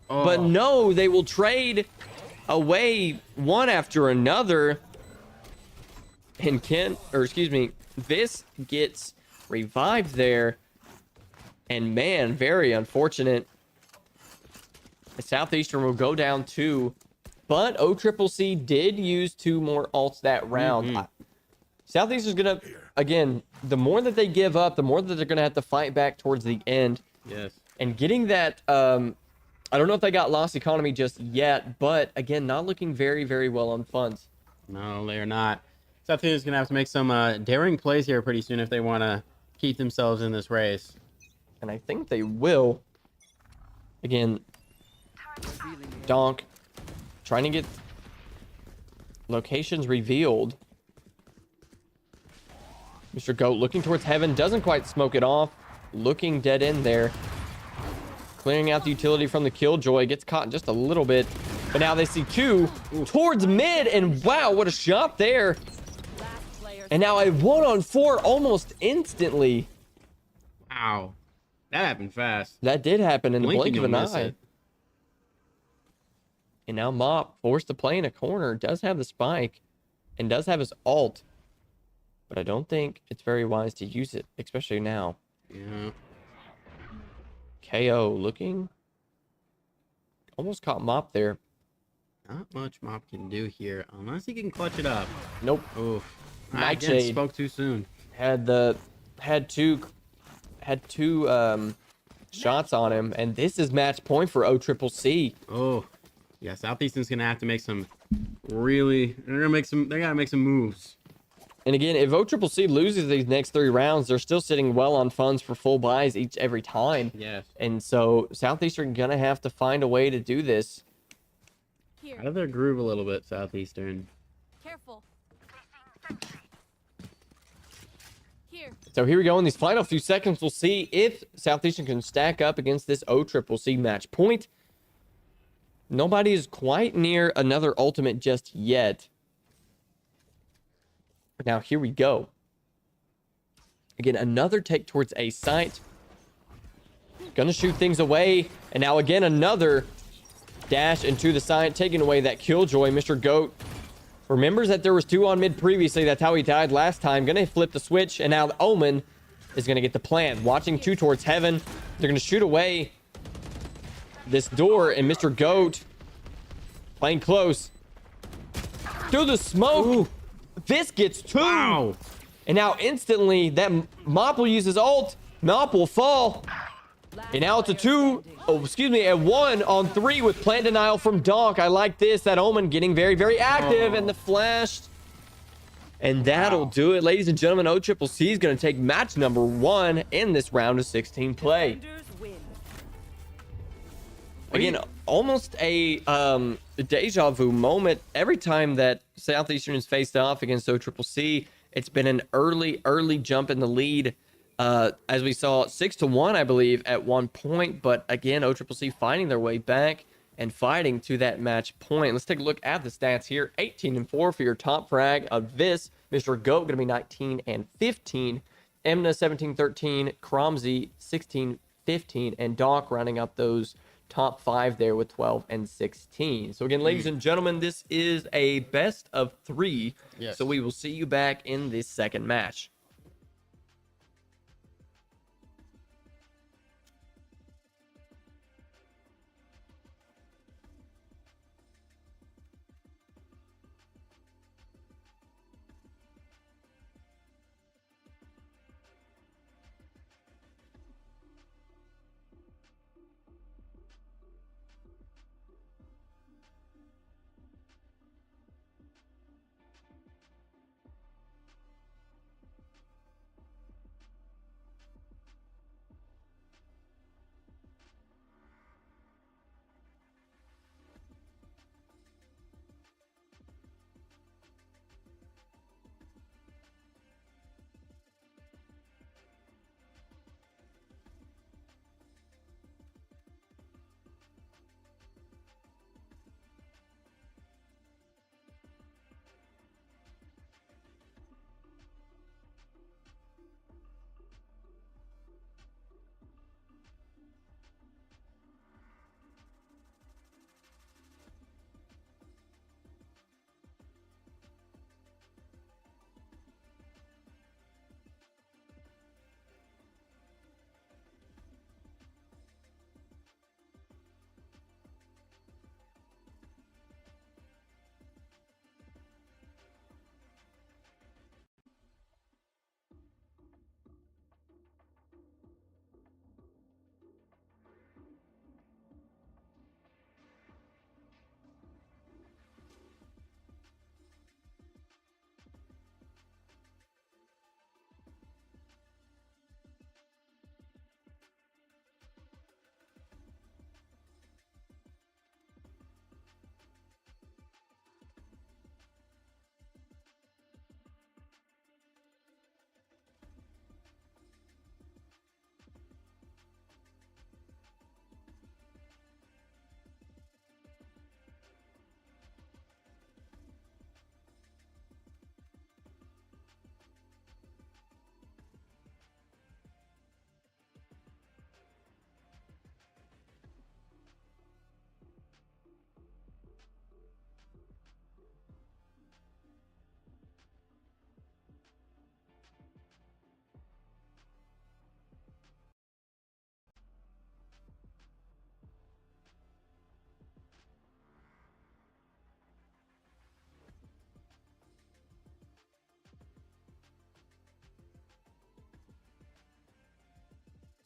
But no, they will trade away one after another. And Vis gets revived there. And man, very unfortunate. Southeastern will go down 2. But OCCC did use 2 more ults that round. Southeastern's going to, again, the more that they give up, the more that they're going to have to fight back towards the end. Yes. And getting that, I don't know if they got lost economy just yet, but again, not looking very, very well on funds. No, they're not. Southeastern's going to have to make some daring plays here pretty soon if they want to keep themselves in this race. And I think they will. Again, Donk trying to get locations revealed. Mr. Goat looking towards heaven, doesn't quite smoke it off. Looking dead in there. Clearing out the utility from the Killjoy. Gets caught just a little bit. But now they see 2 towards mid. And wow, what a shot there. And now a 1-on-4 almost instantly. Wow. That happened fast. That did happen in the blink of an eye. It. And now Mop, forced to play in a corner, does have the spike and does have his ult. But I don't think it's very wise to use it, especially now. Yeah. KO looking. Almost caught Mop there. Not much Mop can do here, unless he can clutch it up. Nope. Oof. Nightshade again, spoke too soon. Had two shots on him, and this is match point for OCCC. Oh. Yeah, Southeastern's gonna have to make some they gotta make some moves. And again, if OCCC loses these next 3 rounds, they're still sitting well on funds for full buys every time. Yes. And so Southeastern gonna have to find a way to do this. Here. Out of their groove a little bit, Southeastern. Careful. Here. So here we go. In these final few seconds, we'll see if Southeastern can stack up against this OCCC match point. Nobody is quite near another ultimate just yet. Now, here we go. Again, another take towards A site. Gonna shoot things away. And now again, another dash into the site, taking away that Killjoy. Mr. Goat remembers that there was 2 on mid previously. That's how he died last time. Gonna flip the switch. And now the Omen is gonna get the plant. Watching 2 towards heaven. They're gonna shoot away this door, and Mr. Goat playing close through the smoke. Ooh. This gets 2. Wow. And now instantly that Mop will use his ult. Mop will fall. And now it's a 1-on-3 with plant denial from Donk. I like this. That Omen getting very, very active. And the flash. And that'll do it, ladies and gentlemen. OCCC is going to take match number 1 in this round of 16 play. Again, almost a deja vu moment. Every time that Southeastern has faced off against OCCC, it's been an early jump in the lead. As we saw, 6-1, I believe, at one point. But again, OCCC finding their way back and fighting to that match point. Let's take a look at the stats here. 18-4 for your top frag of this. Mr. Goat going to be 19-15. Emna 17-13. Cromsey 16-15. And Doc rounding up those top 5 there with 12 and 16. So again, ladies and gentlemen, this is a best of 3. Yes. So we will see you back in this second match.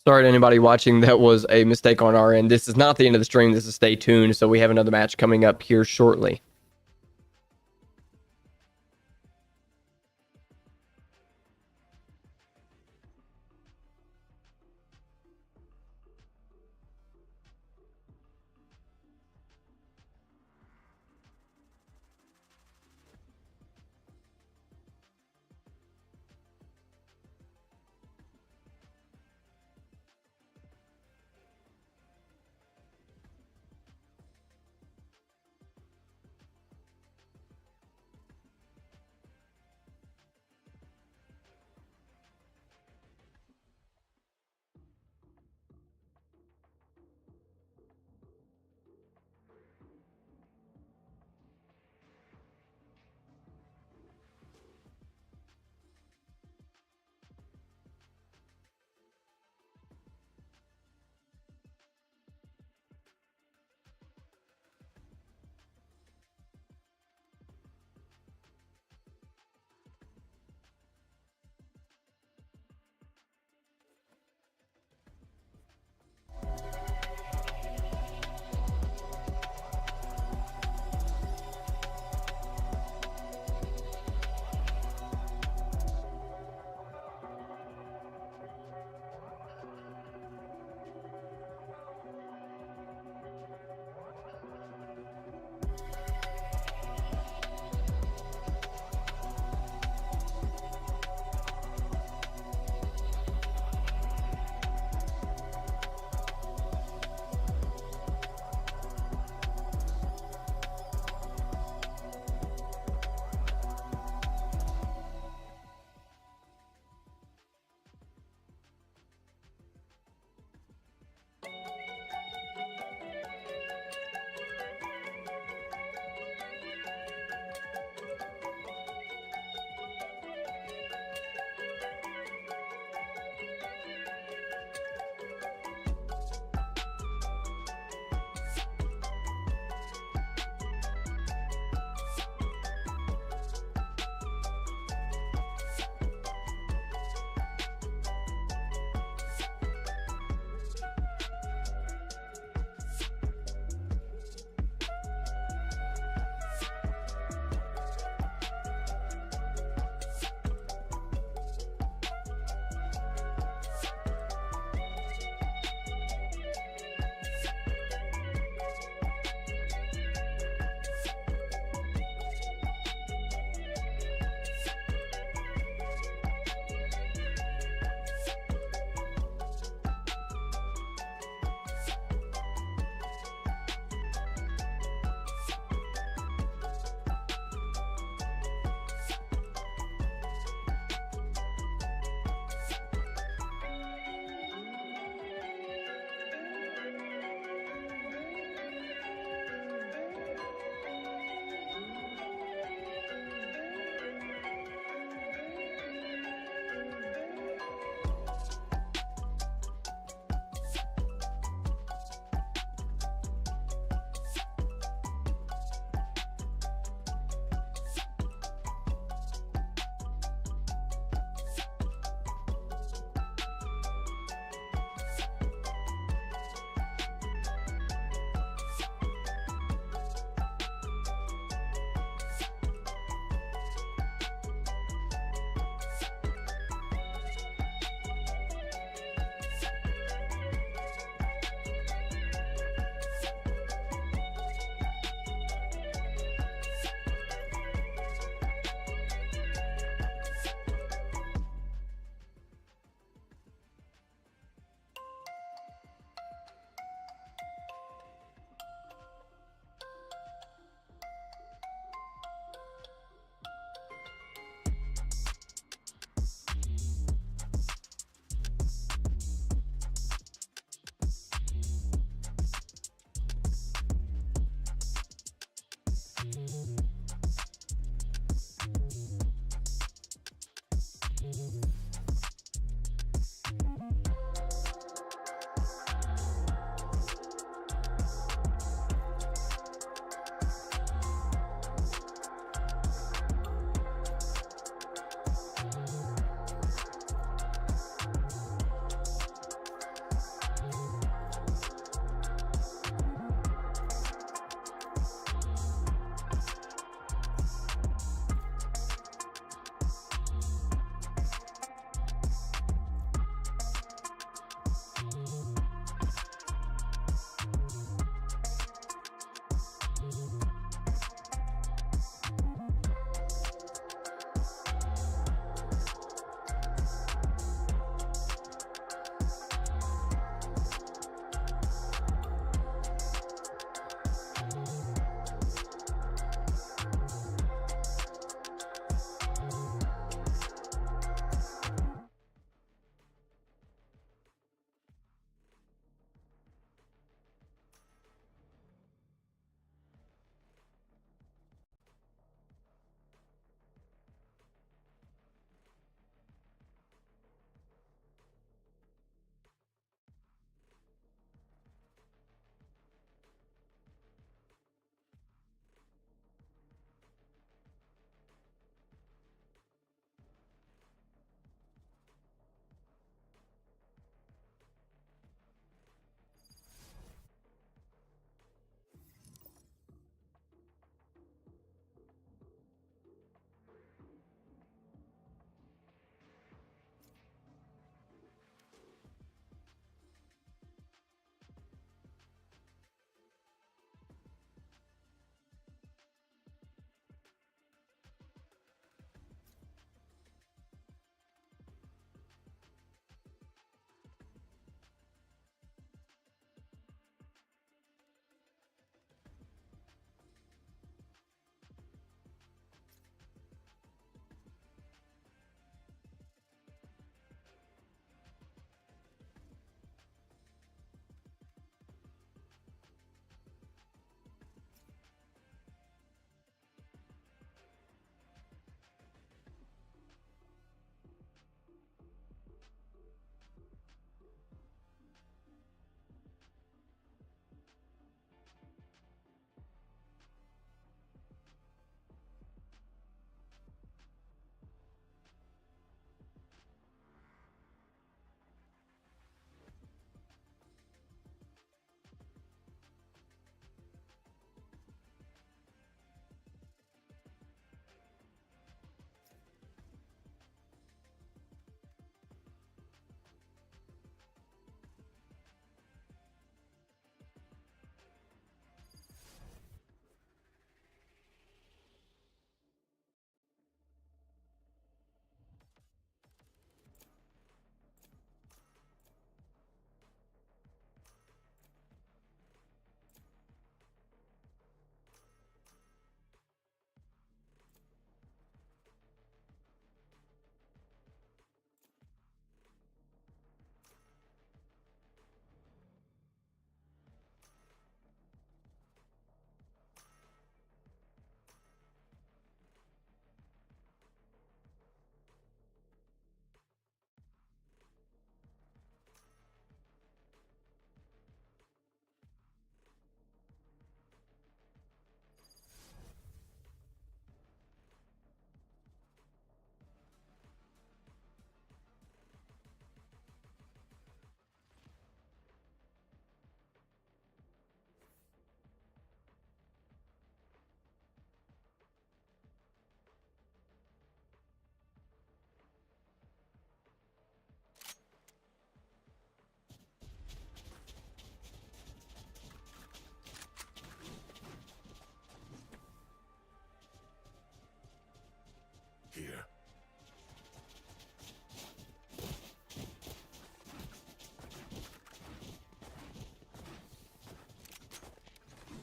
Sorry to anybody watching. That was a mistake on our end. This is not the end of the stream. This is stay tuned. So we have another match coming up here shortly.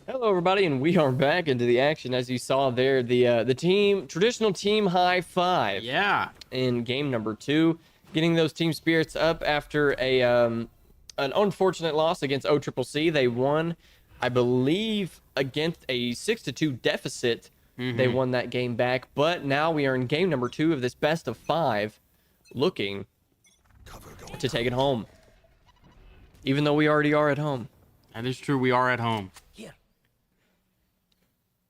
Hello, everybody, and we are back into the action. As you saw there, the traditional team high five. Yeah. In game number 2, getting those team spirits up after an unfortunate loss against OCCC. They won, I believe, against a 6-2 deficit. They won that game back, but now we are in game number 2 of this best of 5, looking to take it home. Even though we already are at home. That is true. We are at home.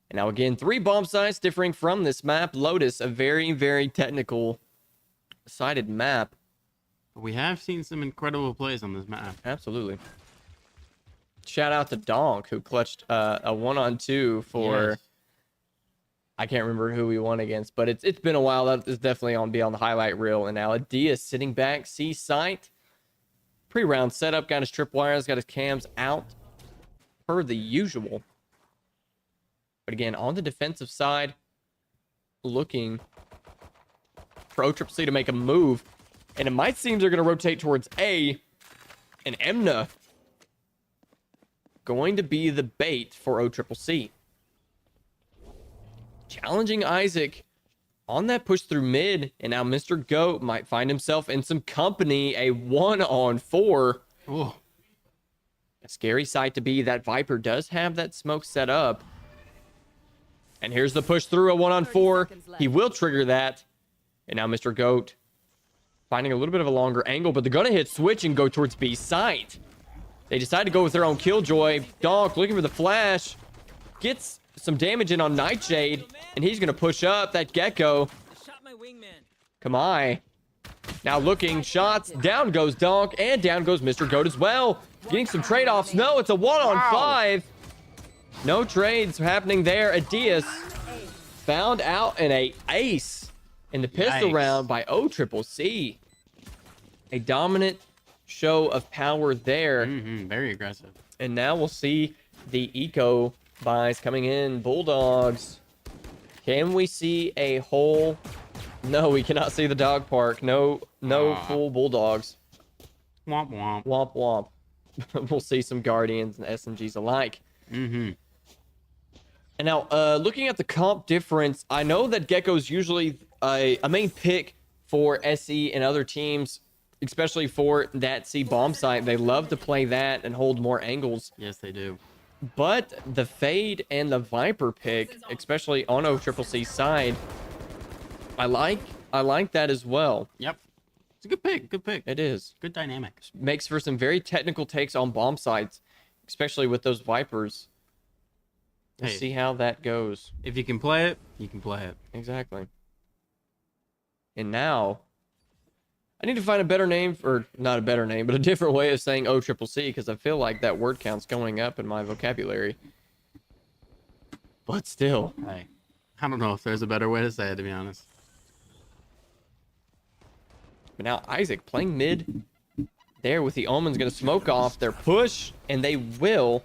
And now again, 3 bomb sites differing from this map. Lotus, a very, very technical sided map. But we have seen some incredible plays on this map. Absolutely. Shout out to Donk, who clutched a 1-on-2 for... Yes. I can't remember who we won against, but it's been a while. That is definitely on the highlight reel. And now Adias sitting back, C site. Pre-round setup, got his tripwires, got his cams out per the usual. But again, on the defensive side, looking for OCCC to make a move. And it might seem they're going to rotate towards A. And Emna going to be the bait for OCCC. Challenging Isaac on that push through mid. And now Mr. Goat might find himself in some company. A 1-on-4. Ooh. A scary sight to be. That Viper does have that smoke set up. And here's the push through, a 1-on-4. He will trigger that. And now Mr. Goat finding a little bit of a longer angle, but they're going to hit switch and go towards B site. They decide to go with their own Killjoy. Donk looking for the flash. Gets some damage in on Nightshade, and he's going to push up that Gecko. Come on. Now looking, shots. Down goes Donk, and down goes Mr. Goat as well. Getting some trade-offs. No, it's a 1-on-5. No trades happening there. Adias found out in a ace in the pistol round by OCCC. A dominant show of power there. Very aggressive. And now we'll see the eco buys coming in. Bulldogs. Can we see a whole... No, we cannot see the dog park. No full Bulldogs. Womp womp. Womp womp. We'll see some Guardians and SMGs alike. And now, looking at the comp difference, I know that Gecko's usually a main pick for SE and other teams, especially for that C bomb site. They love to play that and hold more angles. Yes, they do. But the Fade and the Viper pick, especially on OCCC side, I like that as well. Yep. It's a good pick. Good pick. It is. Good dynamic. Makes for some very technical takes on bomb sites, especially with those Vipers. We'll see how that goes. If you can play it, you can play it. Exactly. And now, I need to find a better name, or not a better name, but a different way of saying OCCC, because I feel like that word count's going up in my vocabulary. But still. Hey, I don't know if there's a better way to say it, to be honest. But now Isaac playing mid there with the Omen's going to smoke off their push, and they will.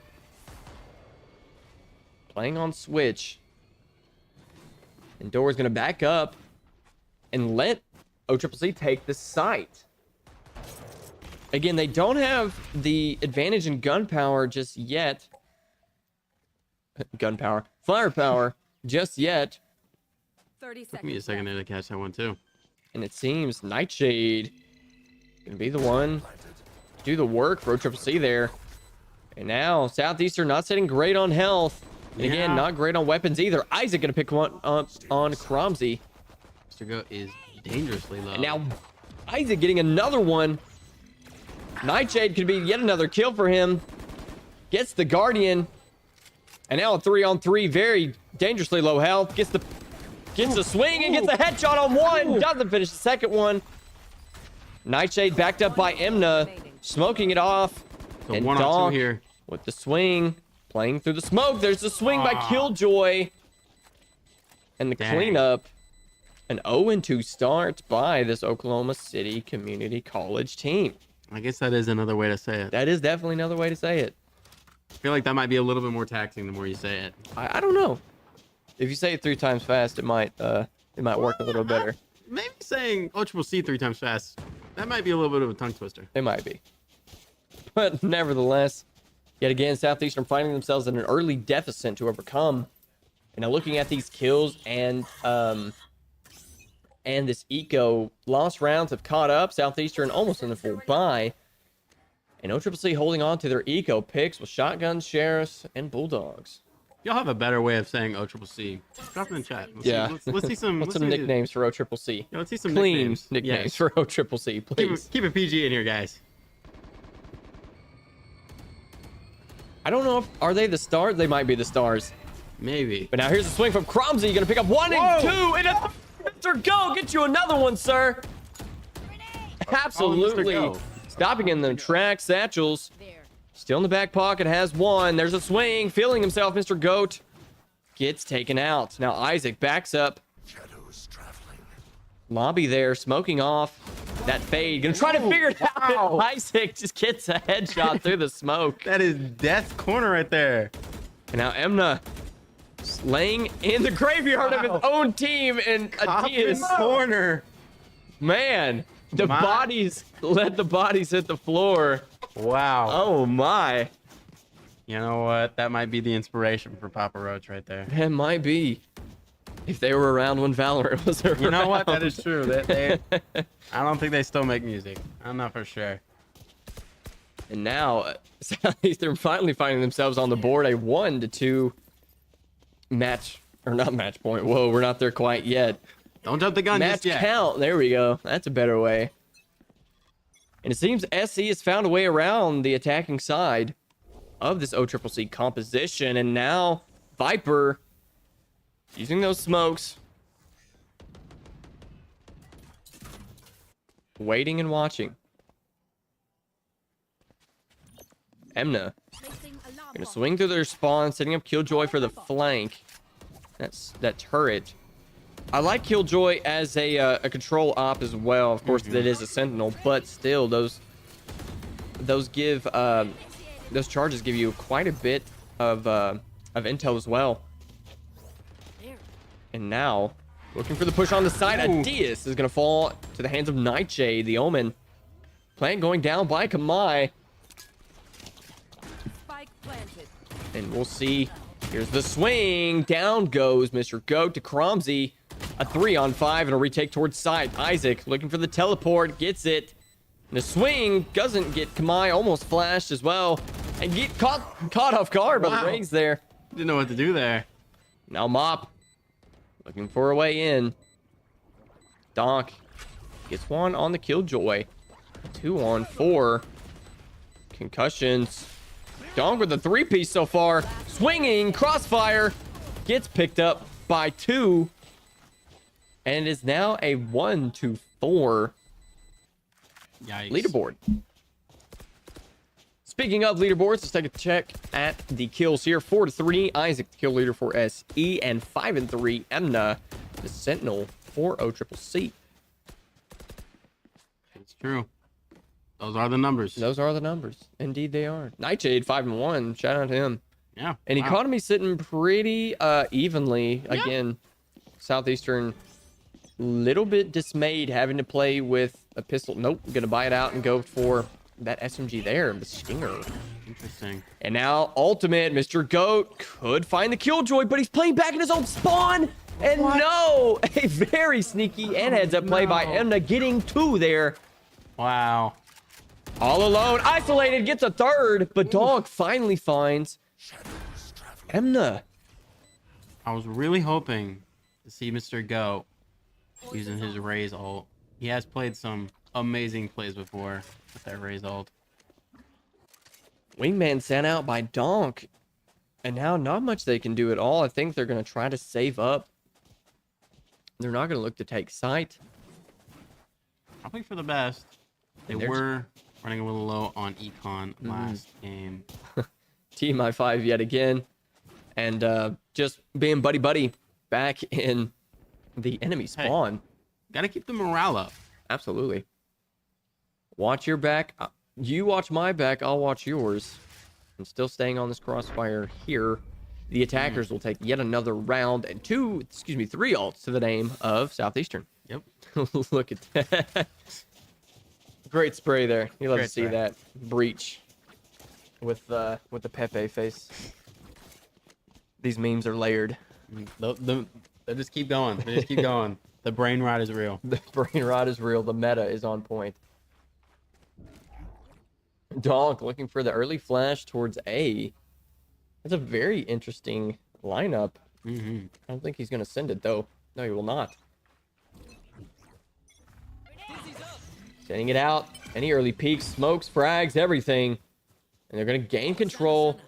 Playing on switch. And Dora's going to back up and let OCCC take the site. Again, they don't have the advantage in gunpowder just yet. Gunpowder. Firepower just yet. 30 seconds. Took me a second there to catch that one, too. And it seems Nightshade going to be the one to do the work for OCCC there. And now Southeastern not sitting great on health. And again, not great on weapons either. Isaac going to pick one up on Cromsey. Mr. Goat is dangerously low. And now Isaac getting another one. Nightshade could be yet another kill for him. Gets the Guardian. And now a 3-on-3, very dangerously low health. Gets the swing and gets a headshot on one. Doesn't finish the second one. Nightshade backed up by Emna. Smoking it off. So And 1-on-2 Donk here. with the swing. Playing through the smoke. There's the swing by Killjoy. And the cleanup. An 0-2 start by this Oklahoma City Community College team. I guess that is another way to say it. That is definitely another way to say it. I feel like that might be a little bit more taxing the more you say it. I don't know. If you say it 3 times fast, it might work a little better. Maybe saying OCCC 3 times fast, that might be a little bit of a tongue twister. It might be. But nevertheless, Yet again, Southeastern finding themselves in an early deficit to overcome. And now looking at these kills and this eco, lost rounds have caught up. Southeastern almost in the full buy. And OCCC holding on to their eco picks with shotguns, sheriffs, and bulldogs. Y'all have a better way of saying OCCC. Drop it in the chat. Let's see some. What's some nicknames for OCCC? Yeah, let's see some clean nicknames. nicknames Yes. for OCCC, please. Keep it PG in here, guys. I don't know if are they the stars. They might be the stars. Maybe. But now here's a swing from Cromsey. Gonna pick up one and two and a Mr. Go. Get you another one, sir. Absolutely. Go. Stopping in the track. Satchels. There. Still in the back pocket. Has one. There's a swing. Feeling himself. Mr. Goat gets taken out. Now Isaac backs up. Shadows traveling. Lobby there. Smoking off. That fade. Gonna try to figure it out. Wow. Isaac just gets a headshot through the smoke. That is death corner right there. And now Emna laying in the graveyard of his own team, and Coffin Adias, corner. man, the My. bodies, let the bodies hit the floor. Wow. Oh my, You know what? That might be the inspiration for Papa Roach right there. that might be. If they were around when Valorant was around. You know what? That is true. I don't think they still make music. I'm not for sure. And now, Southeastern finally finding themselves on the board, a 1-2 match, or not match point. Whoa, we're not there quite yet. Don't jump the gun Match just yet. count. There we go. That's a better way. And it seems SC has found a way around the attacking side of this OCCC composition. And now Viper using those smokes. Waiting and watching. Emna Placing alarm gonna bomb. swing through their spawn, setting up Killjoy for the flank. That's that turret. I like Killjoy as a control op as well. Of course, that is a sentinel, but still, those give those charges give you quite a bit of intel as well. There. And now, looking for the push on the side, Ooh. Adias is gonna fall to the hands of Nightshade, the Omen. Plant going down by Kamai, Spike planted. and we'll see. Here's the swing. Down goes Mr. Goat to Cromsey. A 3-on-5 and a retake towards side. Isaac looking for the teleport. Gets it. And the swing doesn't get Kamai. Almost flashed as well. And get caught off guard by Wow. the rings there. Didn't know what to do there. Now Mop looking for a way in. Donk gets one on the Killjoy. 2-on-4. Concussions. Donk with a 3-piece so far. Swinging. Crossfire. Gets picked up by 2. And it is now a 1-4 Yikes. leaderboard. Speaking of leaderboards, let's take a check at the kills here. 4-3, Isaac, the kill leader for SE, and 5-3, Emna, the sentinel for OCCC. It's true. Those are the numbers. Those are the numbers. Indeed, they are. Nightshade 5-1. Shout out to him. Yeah. And wow. economy sitting pretty evenly. Again, Southeastern little bit dismayed having to play with a pistol. Nope, gonna buy it out and go for that SMG there, the Stinger. Interesting. And now ultimate, Mr. Goat could find the Killjoy, but he's playing back in his own spawn. And no, a very sneaky and heads up play by Emna, getting 2 there. Wow. All alone, isolated, gets a 3rd, but Dog finally finds Emna. I was really hoping to see Mr. Go using his Raze ult. He has played some amazing plays before with that Raze ult. Wingman sent out by Donk. And now not much they can do at all. I think they're going to try to save up. They're not going to look to take sight. Probably for the best. They And there's- were running a little low on econ last game. Team I5 yet again. And just being buddy-buddy back in the enemy spawn. Gotta keep the morale up. Absolutely. Watch your back. You watch my back. I'll watch yours. And still staying on this crossfire here. The attackers will take yet another round and 3 ults to the name of Southeastern. Yep. Look at that. Great spray there. You love Great to see spray. that. Breach. with the Pepe face. These memes are layered. They just keep going. They just keep going. The brain rot is real. The brain rot is real. The meta is on point. Donk looking for the early flash towards A. That's a very interesting lineup. I don't think he's going to send it, though. No, he will not. Sending it out. Any early peeks, smokes, frags, everything. And they're going to gain control.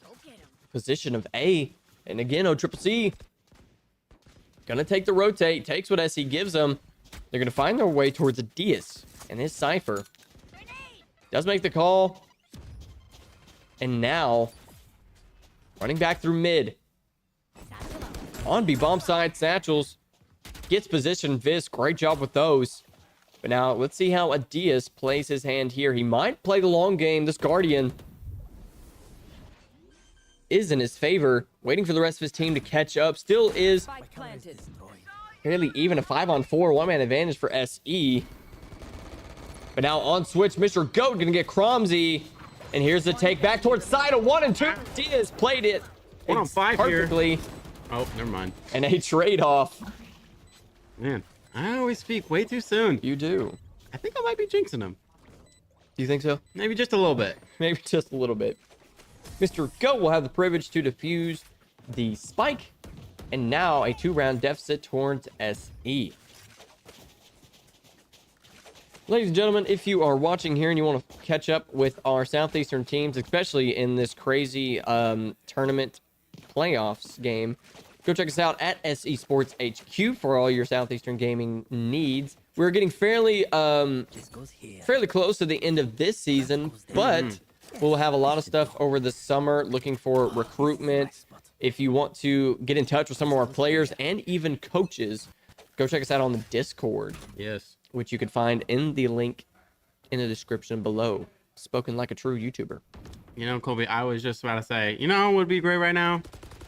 Go get him. Position of A. And again, OCCC. Going to take the rotate. Takes what SE gives them. They're going to find their way towards Adias and his Cypher. Does make the call. And now, running back through mid. On B bomb side, Satchels gets positioned. Vis, great job with those. But now, let's see how Adias plays his hand here. He might play the long game. This Guardian is in his favor. Waiting for the rest of his team to catch up. Still is Spike planted. fairly even. A 5-on-4, one-man advantage for SE. But now on switch, Mr. Goat gonna get Cromsy. And here's the take back towards side of 1 and 2. Diaz played it 1 on 5 here. perfectly. Oh, never mind. And a trade-off. Man, I always speak way too soon. You do. I think I might be jinxing him. Do you think so? Maybe just a little bit. Maybe just a little bit. Mr. Goat will have the privilege to defuse the spike. And now a 2-round deficit towards SE. Ladies and gentlemen, if you are watching here and you want to catch up with our Southeastern teams, especially in this crazy tournament playoffs game, go check us out at SE Sports HQ for all your Southeastern gaming needs. We're getting fairly close to the end of this season, but we'll have a lot of stuff over the summer looking for recruitment. If you want to get in touch with some of our players and even coaches, go check us out on the Discord. Yes. Which you can find in the link in the description below. Spoken like a true YouTuber. You know, Colby, I was just about to say, you know what would be great right now?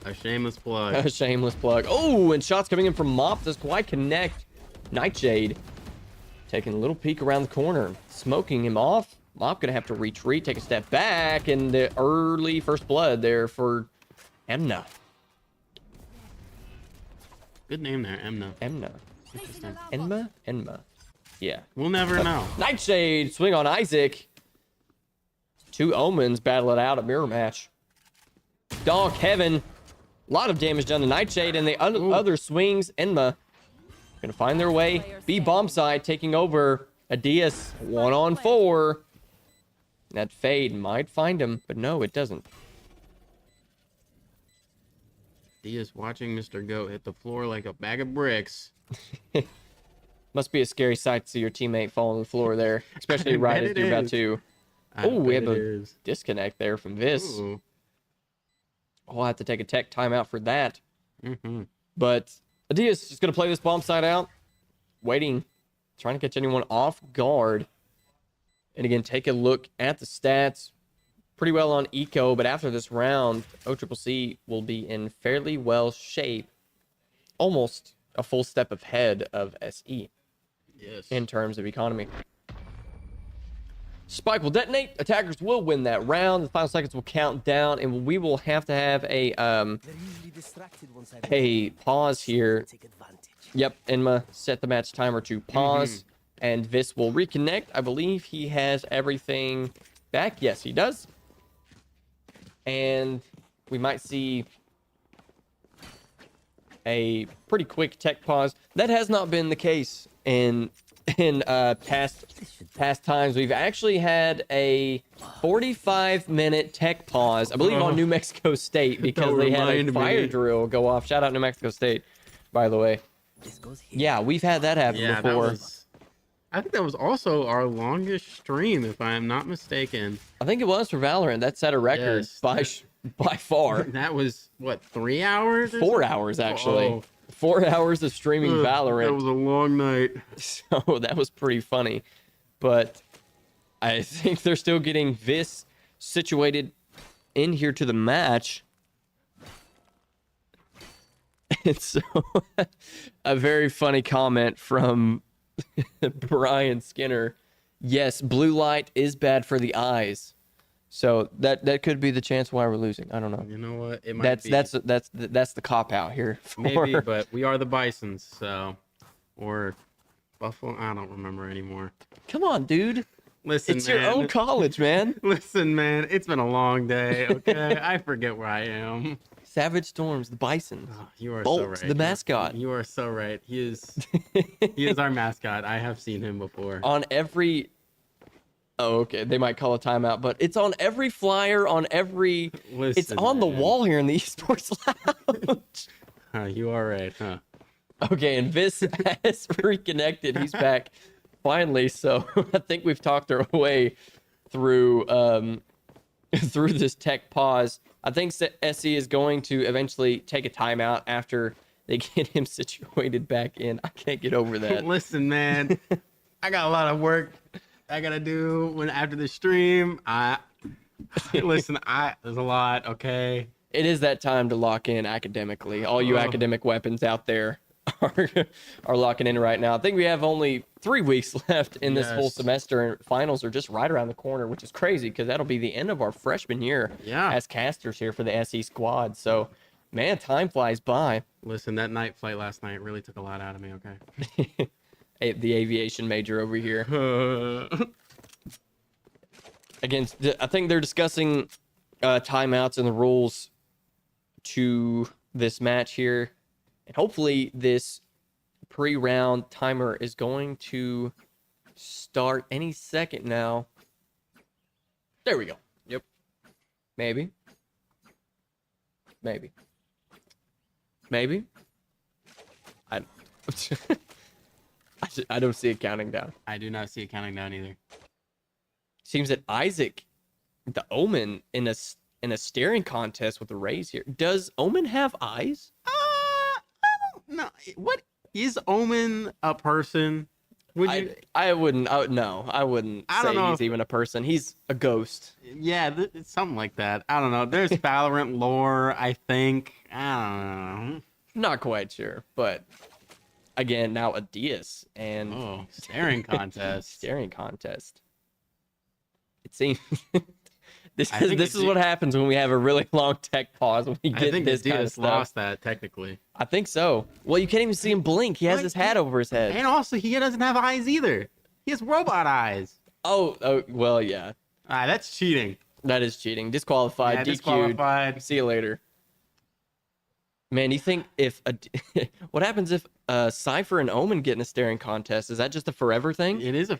A shameless plug. A shameless plug. Oh, and shots coming in from Mop. Does quite connect. Nightshade taking a little peek around the corner. Smoking him off. Mop gonna have to retreat, take a step back, and the early first blood there for Emna. Good name there, Emna. Emna. Interesting. Enma? Enma. Yeah. We'll never know. Nightshade swing on Isaac. 2 Omens battle it out at mirror match. Dog Heaven. A lot of damage done to Nightshade, and the other swings. Enma gonna find their way. B bomb side taking over. Adias 1-on-4. That fade might find him, but no, it doesn't. Diaz watching Mr. Goat hit the floor like a bag of bricks. Must be a scary sight to see your teammate fall on the floor there, especially right as you're about to. Oh, we have a disconnect there from Vis. Ooh. I'll have to take a tech timeout for that. Mm-hmm. But Adias just going to play this bomb side out. Waiting. Trying to catch anyone off guard. And again, take a look at the stats. Pretty well on eco, but after this round, OCCC will be in fairly well shape. Almost a full step ahead of SE. Yes. In terms of economy. Spike will detonate. Attackers will win that round. The final seconds will count down, and we will have to have a pause here. Yep, Enma set the match timer to pause, and Vis will reconnect. I believe he has everything back. Yes, he does. And we might see a pretty quick tech pause. That has not been the case in past times. We've actually had a 45-minute tech pause, I believe, on New Mexico State because they had a fire drill go off. Shout out New Mexico State, by the way. Yeah, we've had that happen before. I think that was also our longest stream, if I am not mistaken. I think it was for Valorant. That set a record by far. That was, what, 3 hours? 4 hours, actually. Oh. 4 hours of streaming Valorant. That was a long night. So that was pretty funny. But I think they're still getting Vis situated in here to the match. And so a very funny comment from Brian Skinner Yes, blue light is bad for the eyes. So that could be the chance why we're losing. I don't know. You know what? It might be. That's the cop out here. Maybe, but we are the Bisons, so or Buffalo. I don't remember anymore. Come on, dude. Listen, It's man. your own college, man. Listen, man. It's been a long day. Okay, I forget where I am. Savage Storms, the Bisons. Oh, you are Bolt, so right. the mascot. You are so right. He is our mascot. I have seen him before. On every. Oh, okay. They might call a timeout, but it's on every flyer, on every. Listen, it's on the man. wall here in the esports lounge. You are right, huh? Okay, and Vis has reconnected. He's back finally. So I think we've talked our way through through this tech pause. I think SE is going to eventually take a timeout after they get him situated back in. I can't get over that. Listen, man. I got a lot of work I gotta do after the stream. There's a lot, okay? It is that time to lock in academically. All you academic weapons out there are locking in right now. I think we have only 3 weeks left in this full Yes. semester, and finals are just right around the corner, which is crazy because that'll be the end of our freshman year as casters here for the SE squad. So, man, time flies by. Listen, that night flight last night really took a lot out of me, okay? The aviation major over here. Again, I think they're discussing timeouts and the rules to this match here. And hopefully this pre-round timer is going to start any second now. There we go. Yep. Maybe. I don't see it counting down. I do not see it counting down either. Seems that Isaac, the Omen, in a staring contest with the Rays here. Does Omen have eyes? I don't know. What is Omen a person? Would you? I wouldn't. No, I wouldn't I say don't know he's even a person. He's a ghost. Yeah, it's something like that. I don't know. There's Valorant lore, I think. I don't know. Not quite sure, but again, now a Diaz and Staring contest. staring contest. It seems this I think is what happens when we have a really long tech pause. When we I get think this kind of Adidas stuff. lost that technically. I think so. Well, you can't even see him blink. He has his hat over his head. And also, he doesn't have eyes either. He has robot eyes. Oh, well, yeah. That's cheating. That is cheating. Disqualified. Yeah, DQ'd. disqualified. See you later. Man, you think if what happens if Cypher and Omen get in a staring contest? Is that just a forever thing? It is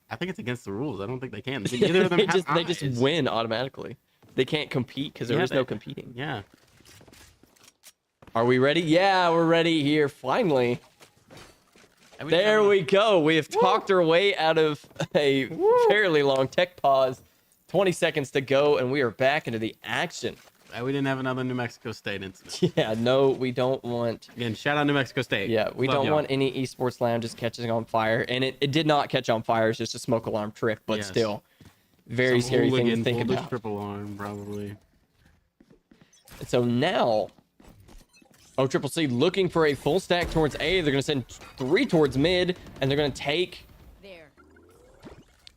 I think it's against the rules. I don't think they can. Neither of them have they just eyes. win automatically. They can't compete because there is no competing. Yeah. Are we ready? Yeah, we're ready here. Finally. There we go. We have talked our way out of a fairly long tech pause. 20 seconds to go, and we are back into the action. We didn't have another New Mexico State incident. Yeah, no, we don't want... Again, shout out New Mexico State. Yeah, we don't want any esports lounges catching on fire. And it did not catch on fire. It's just a smoke alarm trip, but still. Very Some scary thing to hooligan think pulled a about. triple arm, probably. So now, OCCC looking for a full stack towards A. They're going to send 3 towards mid, and they're going to take... There.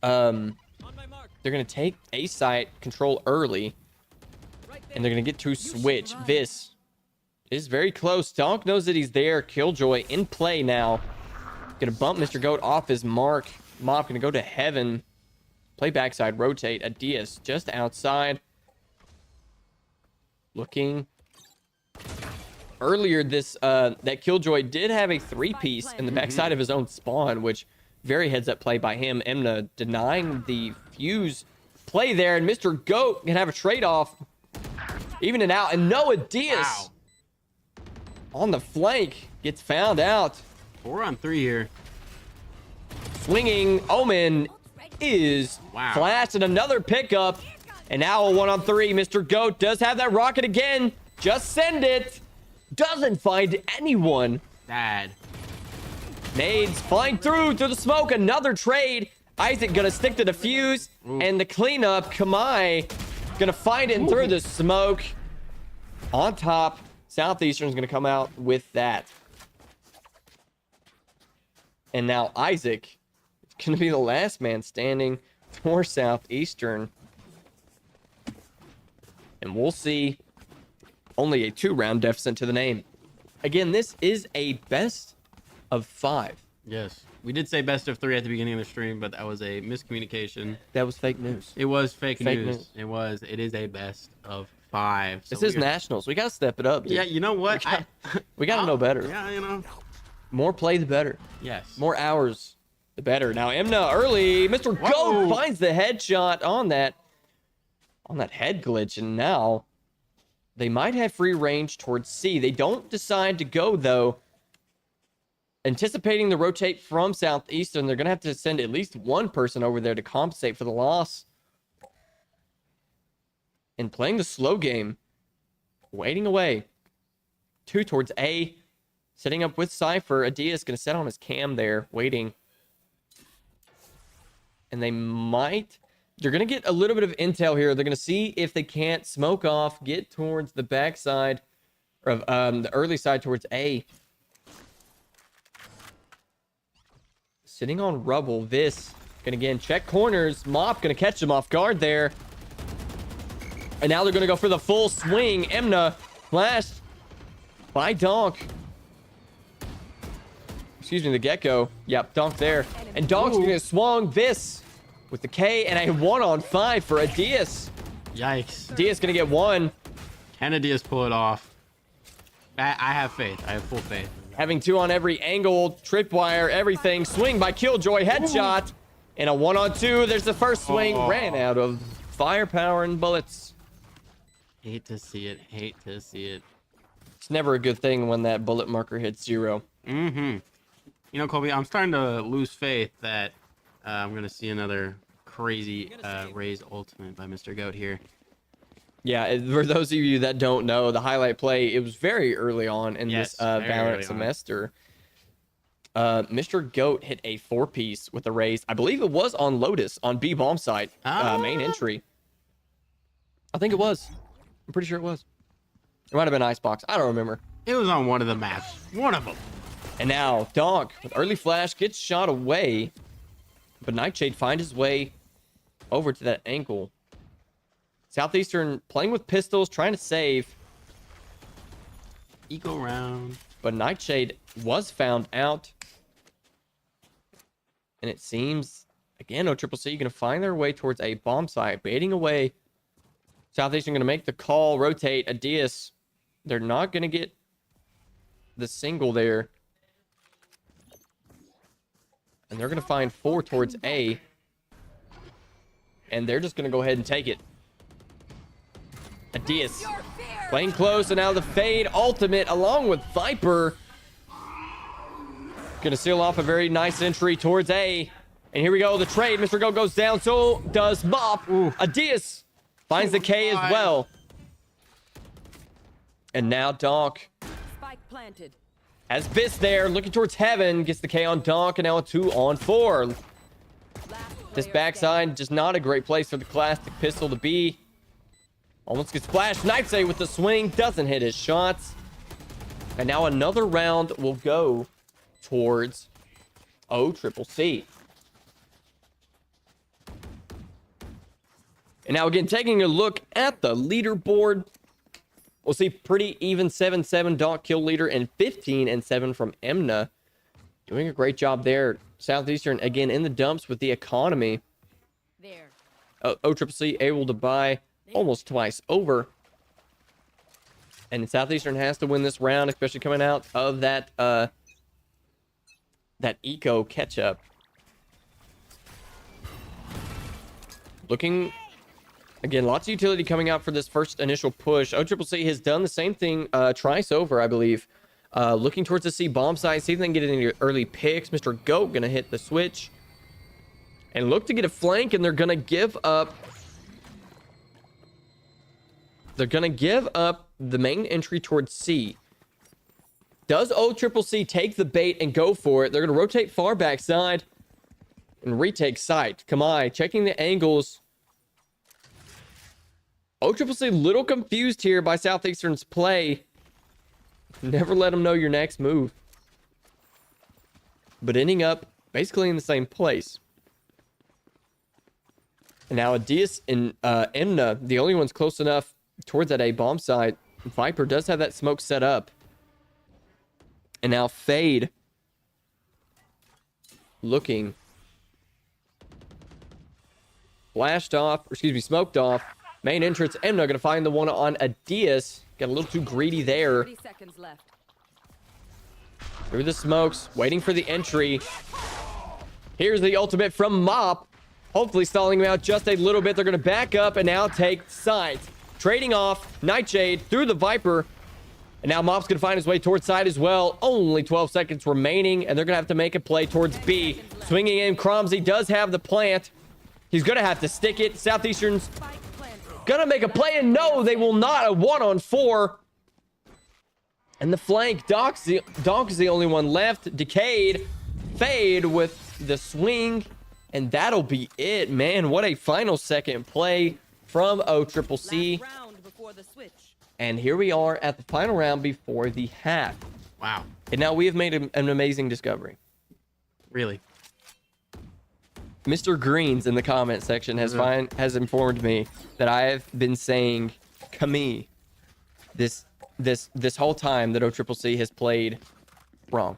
They're going to take A site control early, and they're going to get to switch. Vis is very close. Donk knows that he's there. Killjoy in play now. Going to bump Mr. Goat off his mark. Mop going to go to heaven. Play backside, rotate. Adias just outside. Looking. Earlier, that Killjoy did have a 3-piece in the backside of his own spawn, which very heads-up play by him. Emna denying the fuse play there, and Mr. Goat can have a trade-off. Even it out, and Noah Diaz on the flank gets found out. 4 on 3 here. Swinging Omen is flashed, and another pickup. And now a 1 on 3. Mr. Goat does have that rocket again. Just send it. Doesn't find anyone. Bad. Nades flying through the smoke. Another trade. Isaac gonna stick to the fuse. And the cleanup. Kamai gonna find it and through the smoke. On top. Southeastern's gonna come out with that. And now Isaac is going to be the last man standing for Southeastern. And we'll see only a 2-round deficit to the name. Again, this is a best of 5. Yes. We did say best of 3 at the beginning of the stream, but that was a miscommunication. That was fake news. It was fake Fake news. news. It was. It is a best of 5. So This is Nationals. We got to step it up, dude. Yeah, you know what? We got to know better. Yeah, you know. More play, the better. Yes. More hours, the better. Now, Emna early. Mr. Whoa. Goat finds the headshot on that head glitch. And now they might have free range towards C. They don't decide to go, though. Anticipating the rotate from Southeastern, they're going to have to send at least one person over there to compensate for the loss. And playing the slow game. Waiting away. 2 towards A. Setting up with Cypher. Adia's going to set on his cam there, waiting. And they're going to get a little bit of intel here. They're going to see if they can't smoke off, get towards the backside, of the early side towards A. Sitting on rubble. Vis going to again check corners. Mop going to catch him off guard there. And now they're going to go for the full swing. Emna flashed by Donk. Excuse me, the Gecko. Yep, Donk there. And Donk's going to swung Vis with the K and a 1-on-5 for Adias. Yikes. Adias going to get 1. Can Adias pull it off? I have faith. I have full faith. Having 2 on every angle, tripwire, everything. Swing by Killjoy, headshot. And a 1-on-2. There's the first swing. Oh. Ran out of firepower and bullets. Hate to see it. Hate to see it. It's never a good thing when that bullet marker hits 0. Mm-hmm. You know, Colby, I'm starting to lose faith that I'm going to see another crazy Raze ultimate by Mr. Goat here. Yeah, for those of you that don't know, the highlight play, it was very early on in Yes, this very early Valorant on. semester. Mr. Goat hit a 4-piece with the Raze. I believe it was on Lotus, on B bomb site, main entry. I think it was. I'm pretty sure it was. It might have been Icebox. I don't remember. It was on one of the maps. One of them. And now, Donk, with early flash, gets shot away. But Nightshade finds his way over to that ankle. Southeastern playing with pistols, trying to save. Eco round. But Nightshade was found out. And it seems, again, OCCC going to find their way towards a bomb site. Baiting away. Southeastern going to make the call, rotate. Adias. They're not going to get the single there. And they're going to find 4 towards A. And they're just going to go ahead and take it. Adias playing close, and now the fade ultimate along with Viper. Going to seal off a very nice entry towards A. And here we go, the trade. Mr. Go goes down, so does Mop. Adias finds the K as well. And now Donk Spike planted. has Vis there, looking towards heaven. Gets the K on Donk, and now a 2-on-4. Last This player backside, just not a great place for the classic pistol to be. Almost gets splashed. Nightsay with the swing. Doesn't hit his shots. And now another round will go towards OCCC. And now again, taking a look at the leaderboard. We'll see pretty even 7-7 Donk kill leader and 15-7 from Emna. Doing a great job there. Southeastern again in the dumps with the economy. There. OCCC able to buy almost twice over. And Southeastern has to win this round, especially coming out of that eco catch-up. Looking, again, lots of utility coming out for this first initial push. OCCC has done the same thing twice over, I believe. Looking towards the C bomb site, see if they can get any early picks. Mr. Goat gonna hit the switch. And look to get a flank, and they're gonna give up. They're going to give up the main entry towards C. Does OCCC take the bait and go for it? They're going to rotate far backside and retake site. Kamai checking the angles. OCCC little confused here by Southeastern's play. Never let them know your next move. But ending up basically in the same place. And now Adias and Emna, the only ones close enough towards that A bomb site. Viper does have that smoke set up. And now Fade looking. Flashed off, or excuse me, smoked off. Main entrance, Emna going to find the one on Adias. Got a little too greedy there. 30 seconds left. Through the smokes, waiting for the entry. Here's the ultimate from Mop. Hopefully stalling him out just a little bit. They're going to back up and now take side. Trading off Nightshade through the Viper. And now Mop's going to find his way towards side as well. Only 12 seconds remaining, and they're going to have to make a play towards B. Swinging in, Cromsey does have the plant. He's going to have to stick it. Southeastern's going to make a play, and no, they will not. A 1-on-4. And the flank, Donk is the only one left. Decayed, Fade with the swing, and that'll be it, man. What a final second play from OCCC. Last round before the switch. And here we are at the final round before the half. Wow. And now we have made an amazing discovery. Really? Mr. Greens in the comment section has informed me that I have been saying Camille this whole time that OCCC has played wrong,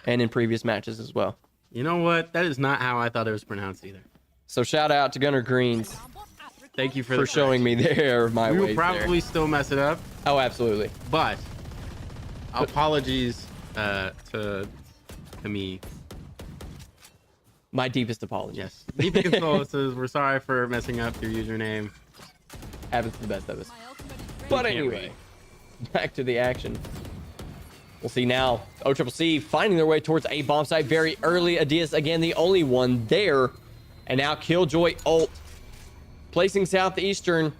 and in previous matches as well. You know what? That is not how I thought it was pronounced either. So shout out to Gunner Greens Thank you for showing me my We ways will probably still mess it up, there. Oh, absolutely. but apologies to me. My deepest apologies. Yes. Deep condolences. We're sorry for messing up your username. Happens to the best of us. But can't anyway, back to the action. We'll see now. OCCC finding their way towards a bomb site very early. Adias, again, the only one there. And now Killjoy ult. Placing Southeastern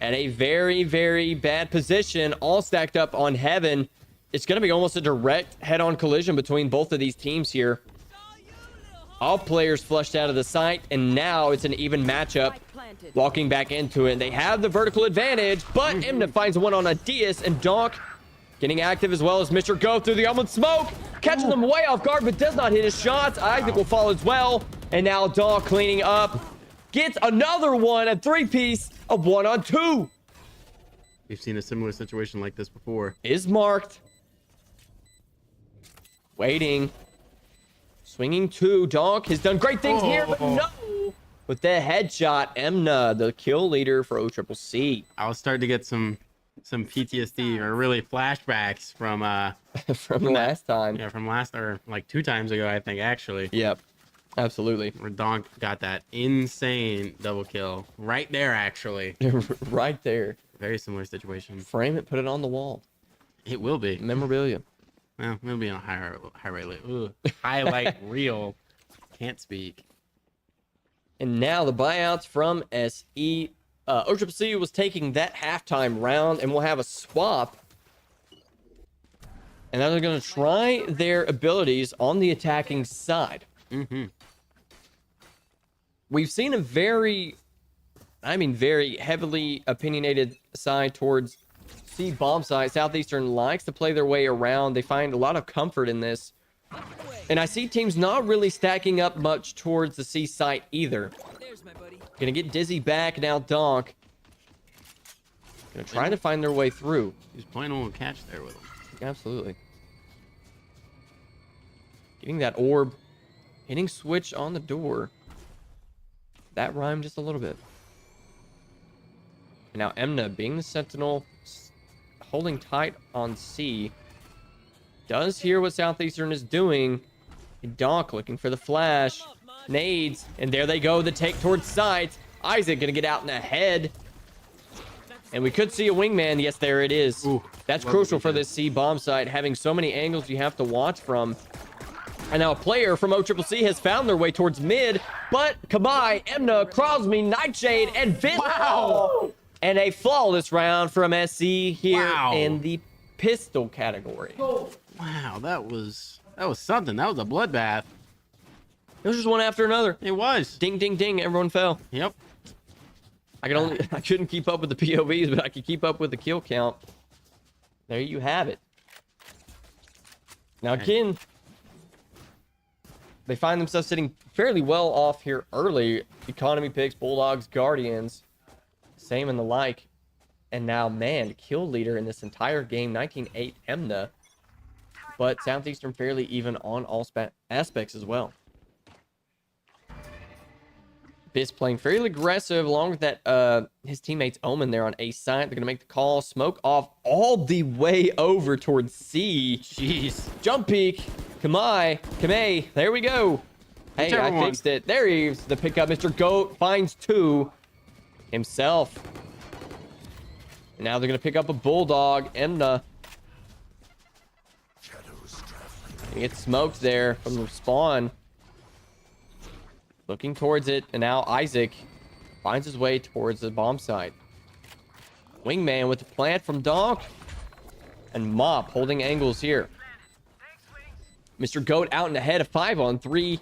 at a very, very bad position. All stacked up on Heaven. It's going to be almost a direct head-on collision between both of these teams here. All players flushed out of the site, and now it's an even matchup. Walking back into it. They have the vertical advantage, but Emna finds one on Adias, and Donk getting active as well as Mr. Go through the almond smoke. Catching them way off guard, but does not hit his shots. Isaac will fall as well. And now Donk cleaning up. Gets another one, a three-piece of 1-on-2. We've seen a similar situation like this before. Is marked. Waiting. Swinging two. Donk has done great things here, but no. With the headshot, Emna, the kill leader for OCCC. I was starting to get some PTSD, or really flashbacks from From last time. yeah, from last, or like 2 times ago, I think, actually. Yep. Absolutely. Where Donk got that insane double kill right there, actually. Right there. Very similar situation. Frame it, put it on the wall. It will be. Memorabilia. Well, it'll be on highlight reel. Can't speak. And now the buyouts from SE. OCCC was taking that halftime round, and we'll have a swap. And now they're going to try their abilities on the attacking side. We've seen a very heavily opinionated side towards C bomb side. Southeastern likes to play their way around. They find a lot of comfort in this. And I see teams not really stacking up much towards the C site either. Gonna get Dizzy back now. Donk gonna try to find their way through. He's playing a little catch there with him. Absolutely. Getting that orb. Hitting switch on the door. That rhymed just a little bit. And now Emna, being the sentinel, holding tight on C, does hear what Southeastern is doing. Donk looking for the flash. Nades. And there they go. The take towards sides. Isaac gonna get out in the head. And we could see a wingman. Yes, there it is. Ooh, that's crucial for this C bomb site. Having so many angles you have to watch from. And now a player from OCCC has found their way towards mid. But Kabai, Emna, Crosby, Nightshade, and Vin. Wow. And a flawless round from SC here in the pistol category. Wow, that was something. That was a bloodbath. It was just one after another. It was. Ding, ding, ding. Everyone fell. Yep. I couldn't keep up with the POVs, but I could keep up with the kill count. There you have it. Now, again, they find themselves sitting fairly well off here early. Economy picks, Bulldogs, Guardians, same and the like. And now, man, kill leader in this entire game, 19-8 Emna. But Southeastern fairly even on all aspects as well. Biz playing fairly aggressive along with that his teammates Omen there on A side. They're gonna make the call, smoke off all the way over towards C. Jeez. Jump peek. Kamei. There we go. Hey, I fixed it. There he is. The pickup. Mr. Goat finds 2 himself. And now they're gonna pick up a Bulldog. Emna. He gets smoked there from the spawn. Looking towards it, and now Isaac finds his way towards the bomb site. Wingman with the plant from Donk. And Mop holding angles here. Mr. Goat out and ahead of 5-on-3.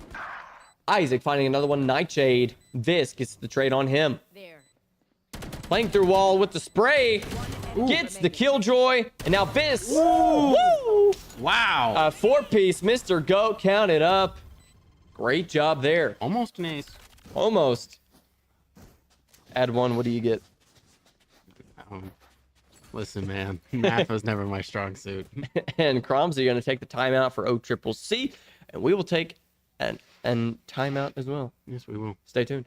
Isaac finding another one. Nightshade. This gets the trade on him. There. Playing through wall with the spray. Gets the killjoy. And now Biss. Woo! Wow. 4-piece. Mr. Goat counted up. Great job there. Almost an ace. Almost. Add 1. What do you get? Listen, man. Math was never my strong suit. And Cromsy going to take the timeout for OCCC. And we will take an timeout as well. Yes, we will. Stay tuned.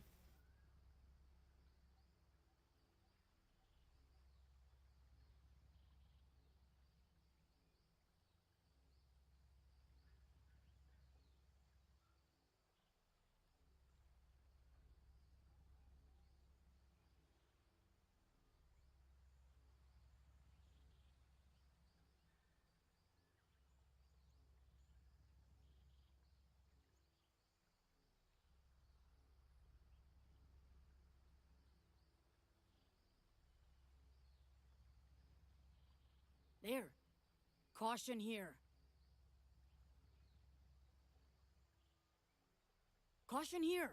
There. Caution here. Caution here.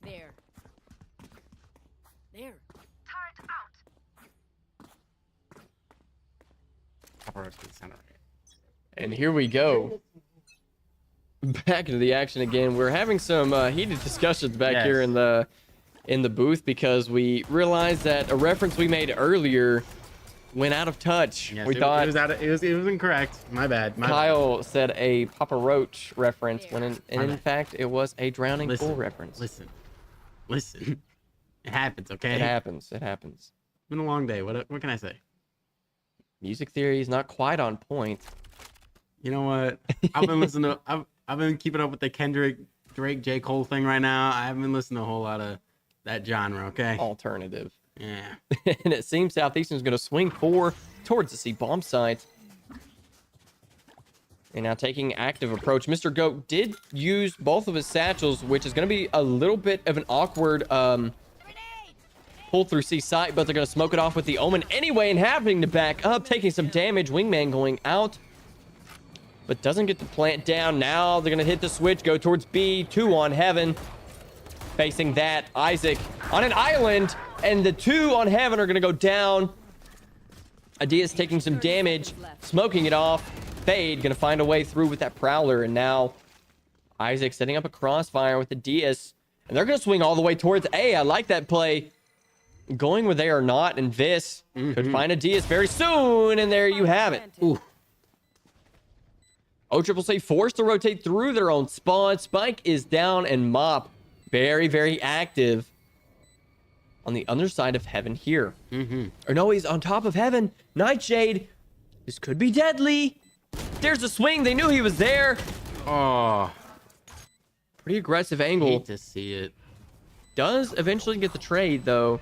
There. There. And here we go. Back into the action again. We're having some heated discussions back here in the booth because we realized that a reference we made earlier went out of touch. Yes, We thought it was incorrect. My bad. Kyle said a Papa Roach reference when in fact it was a Drowning Pool reference. Listen. It happens, okay? It happens. It's been a long day. What can I say? Music theory is not quite on point. You know what? I've been listening to I've been keeping up with the Kendrick, Drake, J. Cole thing right now. I haven't been listening to a whole lot of that genre, okay? Alternative. Yeah. And it seems Southeastern is going to swing 4 towards the C bomb site. And now taking active approach. Mr. Goat did use both of his satchels, which is going to be a little bit of an awkward pull through C site, but they're going to smoke it off with the Omen anyway and having to back up, taking some damage. Wingman going out, but doesn't get the plant down. Now they're going to hit the switch, go towards B. 2 on Heaven. Facing that, Isaac on an island, and the 2 on Heaven are going to go down. Adias taking some damage, smoking it off. Fade going to find a way through with that Prowler, and now Isaac setting up a crossfire with the Adias, and they're going to swing all the way towards A. I like that play. Going where they are not, and Vis could find a Adias very soon, and there you have it. Ooh. OCCC forced to rotate through their own spawn. Spike is down, and Mop very, very active on the other side of Heaven here. Or no, he's on top of Heaven. Nightshade. This could be deadly. There's a swing. They knew he was there. Oh. Pretty aggressive angle. Hate to see it. Does eventually get the trade, though.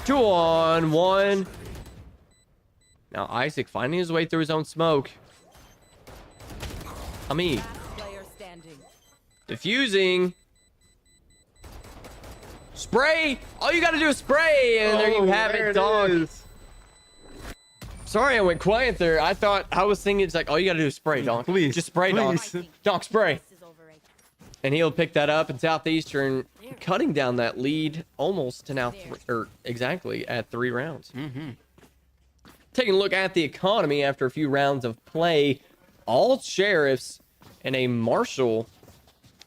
2 on 1. Now Isaac finding his way through his own smoke. Player standing. Diffusing. Spray. All you got to do is spray. And there you have it, dog. Sorry I went quiet there. I was thinking it's like, all you gotta do is spray, Donk. Please, Just spray, Donk. please. Donk, spray. This is overrated. And he'll pick that up, and Southeastern cutting down that lead almost to now, exactly at 3 rounds. Taking a look at the economy after a few rounds of play, all sheriffs and a marshal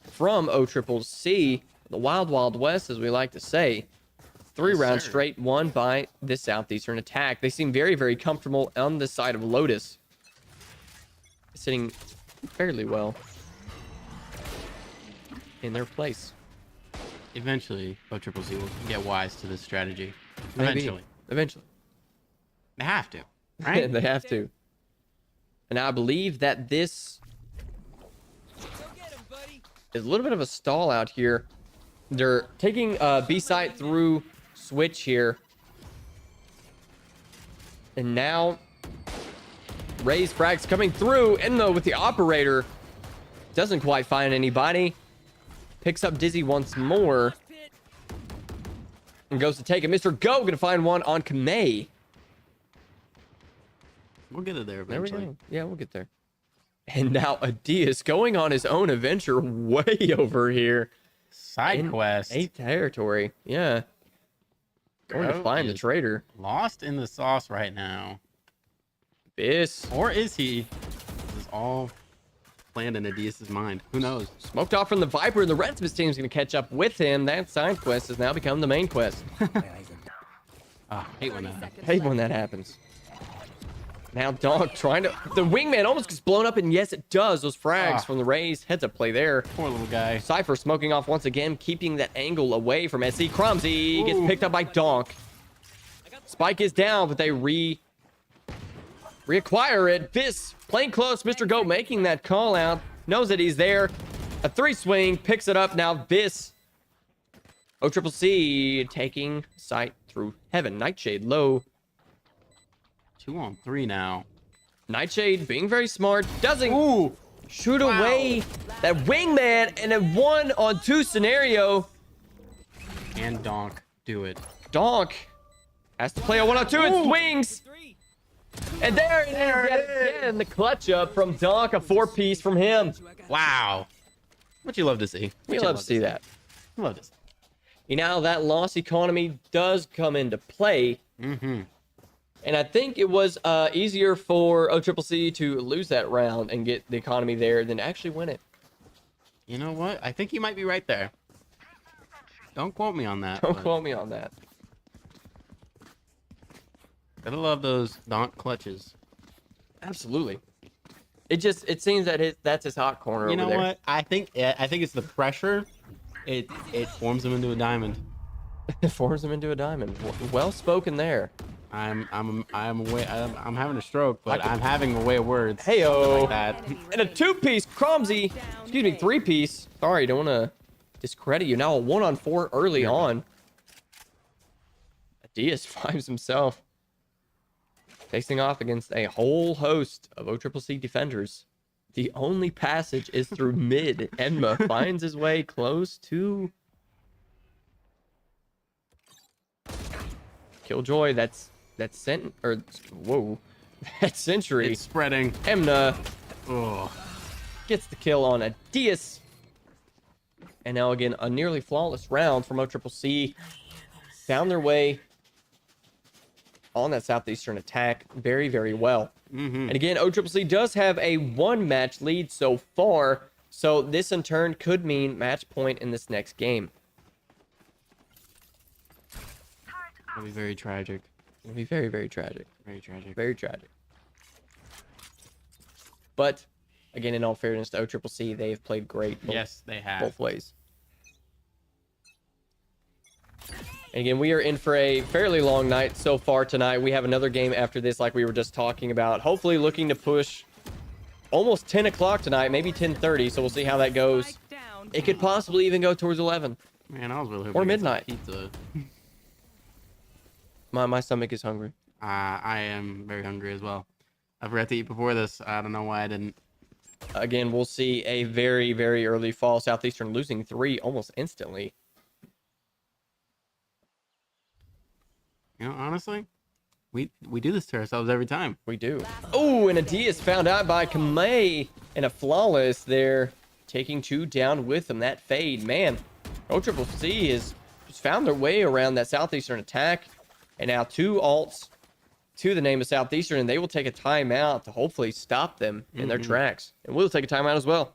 from OCCC, the Wild Wild West, as we like to say. 3 Yes, rounds sir. straight won by the Southeastern attack. They seem very, very comfortable on the side of Lotus, sitting fairly well in their place. Eventually, OCCC will get wise to this strategy. Maybe. Eventually. They have to, right? They have to. And I believe that this is a little bit of a stall out here. They're taking B site through switch here. And now Ray's frags coming through. And though with the operator, doesn't quite find anybody. Picks up Dizzy once more. And goes to take it. Mr. Go gonna find one on Kamei. We'll get it there There we eventually. go. Yeah, we'll get there. And now Adias going on his own adventure way over here. Side in quest. 8th territory. Yeah. Going to Bro find the is traitor. Lost in the sauce right now. Biss. Or is he? This is all planned in Adias' mind. Who knows? Smoked off from the Viper, and the rest of his team is going to catch up with him. That side quest has now become the main quest. Ah, hate when that happens. Hate when that happens. Now Dog trying to... The wingman almost gets blown up, and yes, it does. Those frags from the Rays. Heads up play there. Poor little guy. Cypher smoking off once again, keeping that angle away from SC. Cromsy gets picked up by Donk. Spike is down, but they reacquire it. Biss playing close. Mr. Goat making that call out. Knows that he's there. A 3 swing. Picks it up. Now Biss. OCCC taking sight through heaven. Nightshade low. 2-on-3 now. Nightshade being very smart. Doesn't Ooh. shoot away that wingman in a 1-on-2 scenario. And Donk do it. Donk has to play a 1-on-2 and swings. And there it is yet again. The clutch up from Donk, a 4-piece from him. Wow. What you love to see. We love to see that. Love this. You know, that loss economy does come into play. And I think it was easier for OCCC to lose that round and get the economy there than actually win it. You know what? I think you might be right there. Don't quote me on that. Don't but quote me on that. Gotta love those Donk clutches. Absolutely. It seems that that's his hot corner You over know there. what? I think it's the pressure. It forms him into a diamond. It forms him into a diamond. Well spoken there. I'm having a stroke, but I'm having a way of words. Heyo. Like that. And a 2-piece Cromsy. Excuse me, 3-piece. Sorry, don't want to discredit you. Now a 1-on-4 early on. Diaz finds himself facing off against a whole host of OCCC defenders. The only passage is through mid. Enma finds his way close to Killjoy. That's sent or whoa. That century. It's spreading. Emna Oh. gets the kill on Adias. And now again, a nearly flawless round from OCCC. Found their way on that Southeastern attack very, very well. And again, OCCC does have a 1-match lead so far. So this in turn could mean match point in this next game. That'll be very tragic. It'll be very, very tragic. Very tragic. Very tragic. But again, in all fairness to OCCC, they have played great Yes, they have. both ways. And again, we are in for a fairly long night so far tonight. We have another game after this, like we were just talking about. Hopefully looking to push almost 10 o'clock tonight, maybe 10:30. So we'll see how that goes. It could possibly even go towards 11. Man, I was really hoping Or to get some midnight. pizza. My stomach is hungry. I am very hungry as well. I forgot to eat before this. I don't know why I didn't. Again, we'll see a very, very early fall. Southeastern losing 3 almost instantly. You know, honestly, We do this to ourselves every time. We do. Oh, and Adias found out by Kamei, and a flawless there, taking 2 down with them. That fade, man. OCCC has just found their way around that Southeastern attack, and now 2 ults to the name of Southeastern, and they will take a timeout to hopefully stop them in their tracks. And we'll take a timeout as well.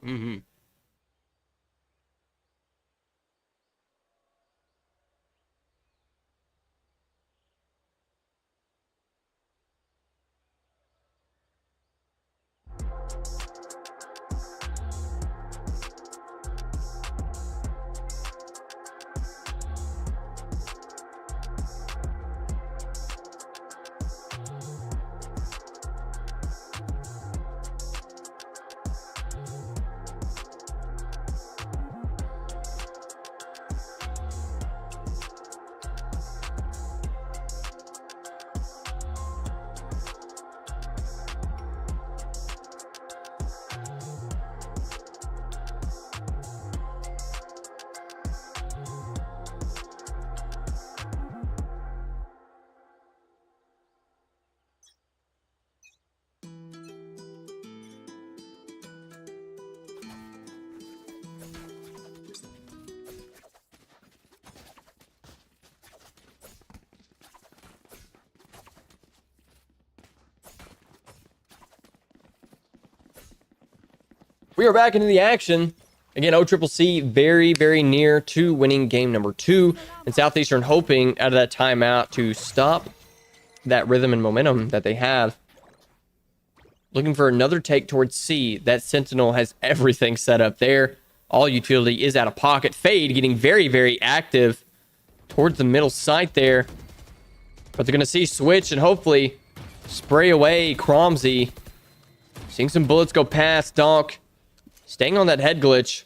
We are back into the action. Again, OCCC very, very near to winning game number 2. And Southeastern hoping out of that timeout to stop that rhythm and momentum that they have. Looking for another take towards C. That Sentinel has everything set up there. All utility is out of pocket. Fade getting very, very active towards the middle site there. But they're going to see switch and hopefully spray away Cromsey. Seeing some bullets go past Donk. Staying on that head glitch.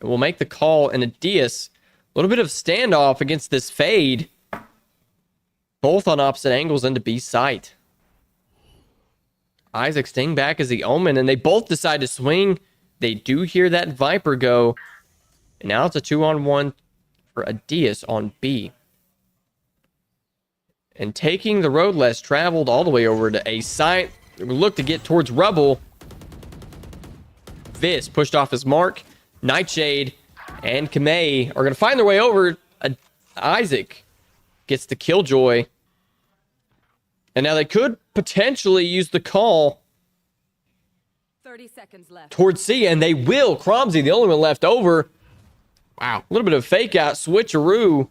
And we'll make the call. And Adias, a little bit of standoff against this fade. Both on opposite angles into B site. Isaac staying back as the Omen. And they both decide to swing. They do hear that Viper go. And now it's a 2-on-1 for Adias on B. And taking the road less traveled all the way over to A site. We look to get towards Rubble. Vis pushed off his mark. Nightshade and Kamei are going to find their way over. Isaac gets the Killjoy. And now they could potentially use the call 30 seconds left. towards C, and they will. Cromsey, the only one left over. Wow. A little bit of fake out, switcheroo.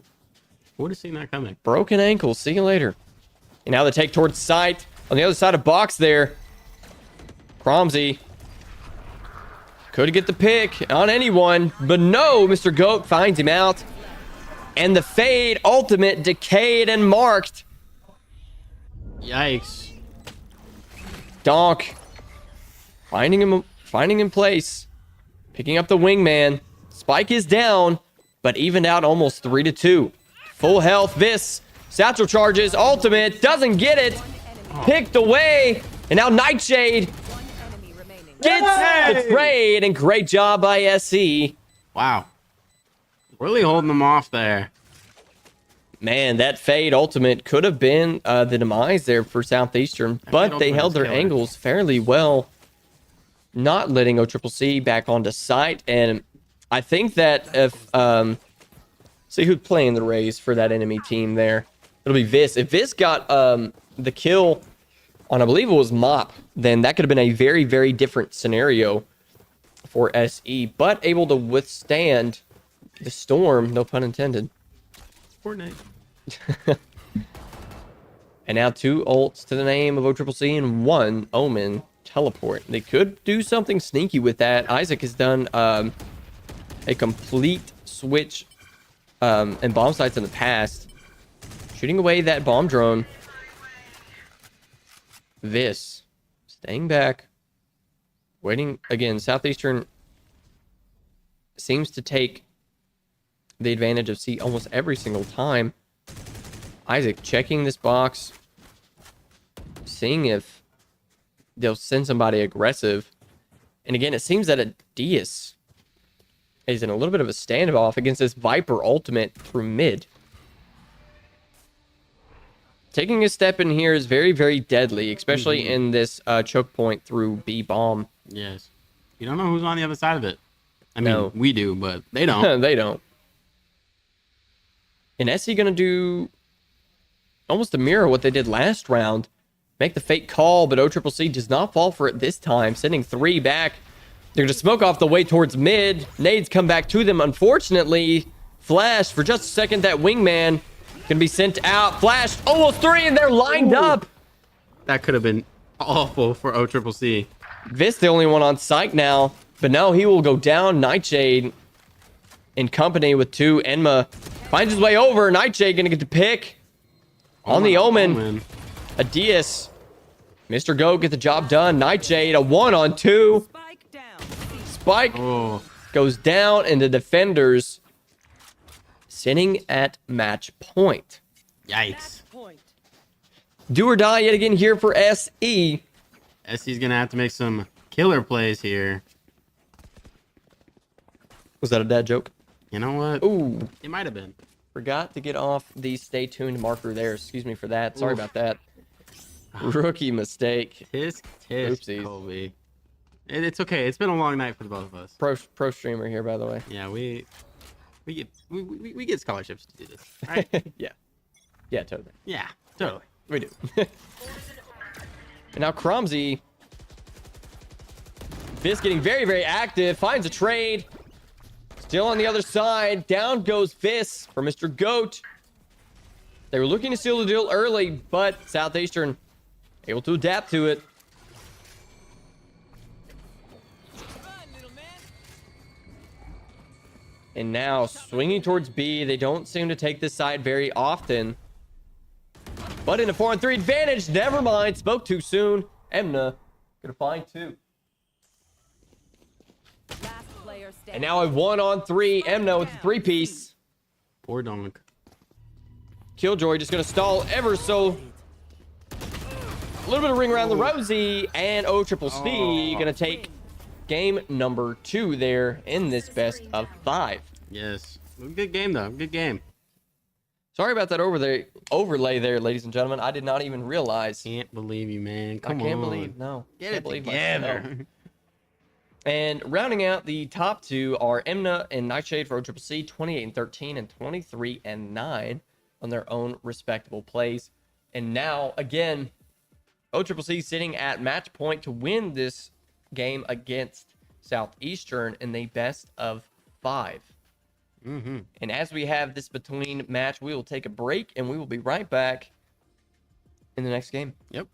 Would have seen that coming. Broken ankle. See you later. And now they take towards site. On the other side of box there. Cromsey could get the pick on anyone, but no, Mr. Goat finds him out. And the fade ultimate decayed and marked. Yikes. Donk finding him place. Picking up the wingman. Spike is down, but evened out almost 3-2. Full health, Vis. Satchel charges, ultimate, doesn't get it. Picked away, and now Nightshade gets the trade, and great job by SE. Wow. Really holding them off there. Man, that fade ultimate could have been the demise there for Southeastern, but they held their angles fairly well, not letting OCCC back onto site. And I think that if see who's playing the Rays for that enemy team there, it'll be Vis. If Vis got the kill on, I believe it was Mop, then that could have been a very, very different scenario for SE, but able to withstand the storm, no pun intended. Fortnite. And now 2 ults to the name of OCCC and 1 Omen teleport. They could do something sneaky with that. Isaac has done a complete switch and bomb sites in the past. Shooting away that bomb drone. Vis staying back. Waiting again. Southeastern seems to take the advantage of C almost every single time. Isaac checking this box. Seeing if they'll send somebody aggressive. And again, it seems that Adias is in a little bit of a standoff against this Viper ultimate through mid. Taking a step in here is very, very deadly, especially in this choke point through B bomb. Yes. You don't know who's on the other side of it. I mean, No. we do, but they don't. They don't. And SC gonna do almost a mirror what they did last round. Make the fake call, but OCCC does not fall for it this time, sending 3 back. They're gonna smoke off the way towards mid. Nades come back to them, unfortunately. Flash for just a second. That wingman gonna be sent out. Flash almost 3, and they're lined up. That could have been awful for OCCC. Vis the only one on site now, but no, he will go down. Nightshade in company with 2. Enma finds his way over. Nightshade gonna get the pick on the Omen. Adias. Mr. Go get the job done. Nightshade a 1-on-2. Spike down. Spike goes down, and the defenders sitting at match point. Yikes. Point. Do or die yet again here for SE. SC's gonna have to make some killer plays here. Was that a dad joke? You know what? Ooh, It might have been. forgot to get off the stay tuned marker there. Excuse me for that. Sorry Oof. about that. Rookie mistake. Tisk, Oopsies. Kobe. It's okay. It's been a long night for the both of us. Pro streamer here, by the way. Yeah, we get scholarships to do this. Right? Yeah, totally. Yeah, totally. We do. And now Cromsy. Fizz getting very, very active. Finds a trade. Still on the other side. Down goes Fizz for Mr. Goat. They were looking to seal the deal early, but Southeastern able to adapt to it. And now swinging towards B. They don't seem to take this side very often. But in a 4-on-3 advantage, never mind. Spoke too soon. Emna gonna find 2. Last player standing. And now a 1-on-3. Emna with the 3-piece. Poor Donk. Killjoy just gonna stall ever so. A little bit of ring around the rosy. And OCCC gonna take game number 2 there in this best of 5. Yes. Good game though. Good game. Sorry about that overlay there, ladies and gentlemen. I did not even realize. Can't believe you, man. Come I can't on. believe. No. Get Can't it believe together. myself. And rounding out the top 2 are Emna and Nightshade for OCCC, 28-13 and 23-9 on their own respectable plays. And now, again, OCCC sitting at match point to win this game against Southeastern in the best of 5. And as we have this between match, we will take a break and we will be right back in the next game. Yep.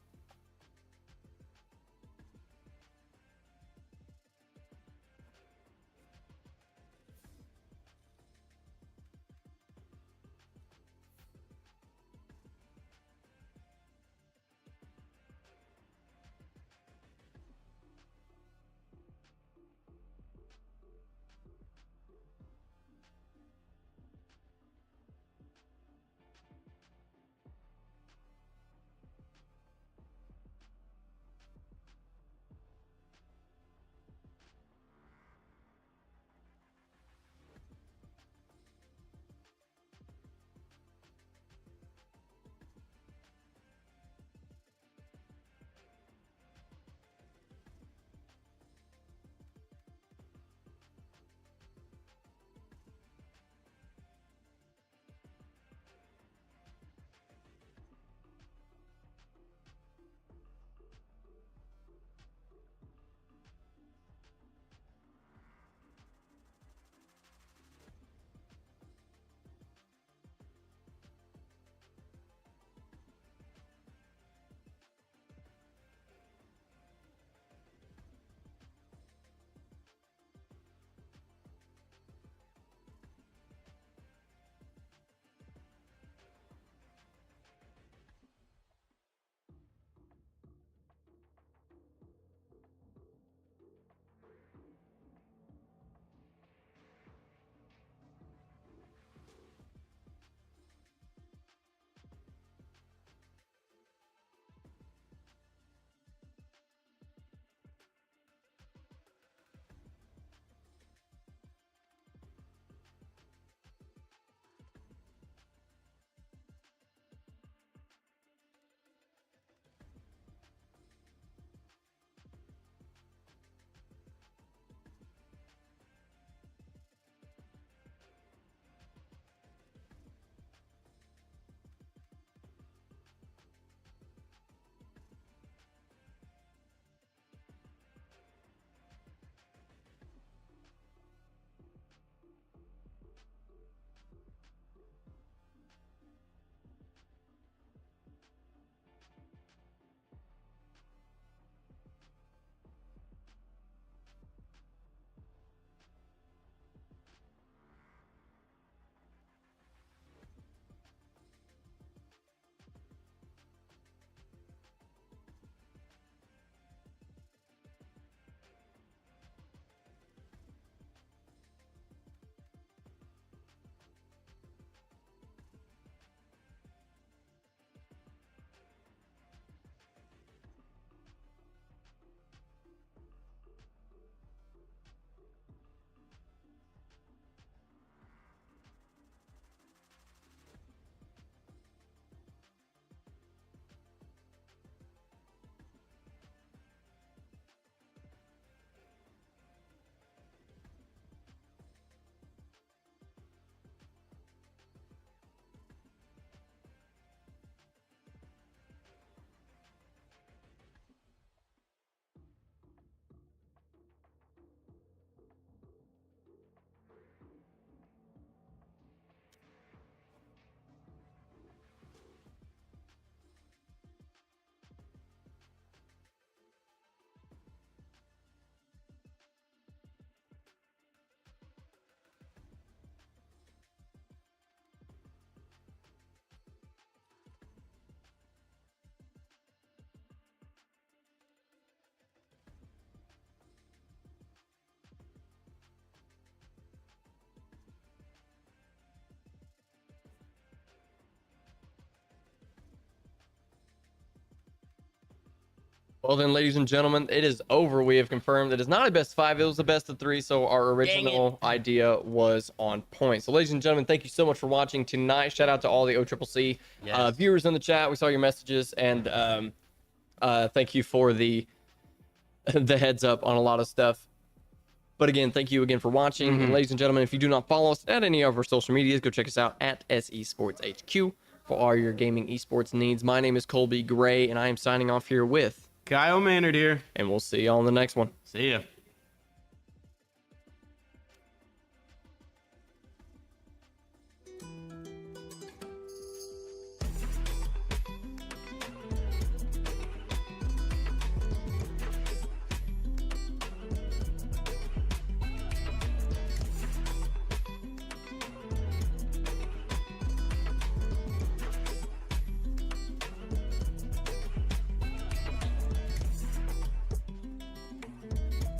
Well then, ladies and gentlemen, it is over. We have confirmed it is not a best of 5. It was a best of 3. So our original idea was on point. So ladies and gentlemen, thank you so much for watching tonight. Shout out to all the OCCC viewers in the chat. We saw your messages, and thank you for the heads up on a lot of stuff. But again, thank you again for watching. And ladies and gentlemen, if you do not follow us at any of our social medias, go check us out at SE Sports HQ for all your gaming esports needs. My name is Colby Gray, and I am signing off here with Kyle Maynard here. and we'll see you all in the next one. See ya.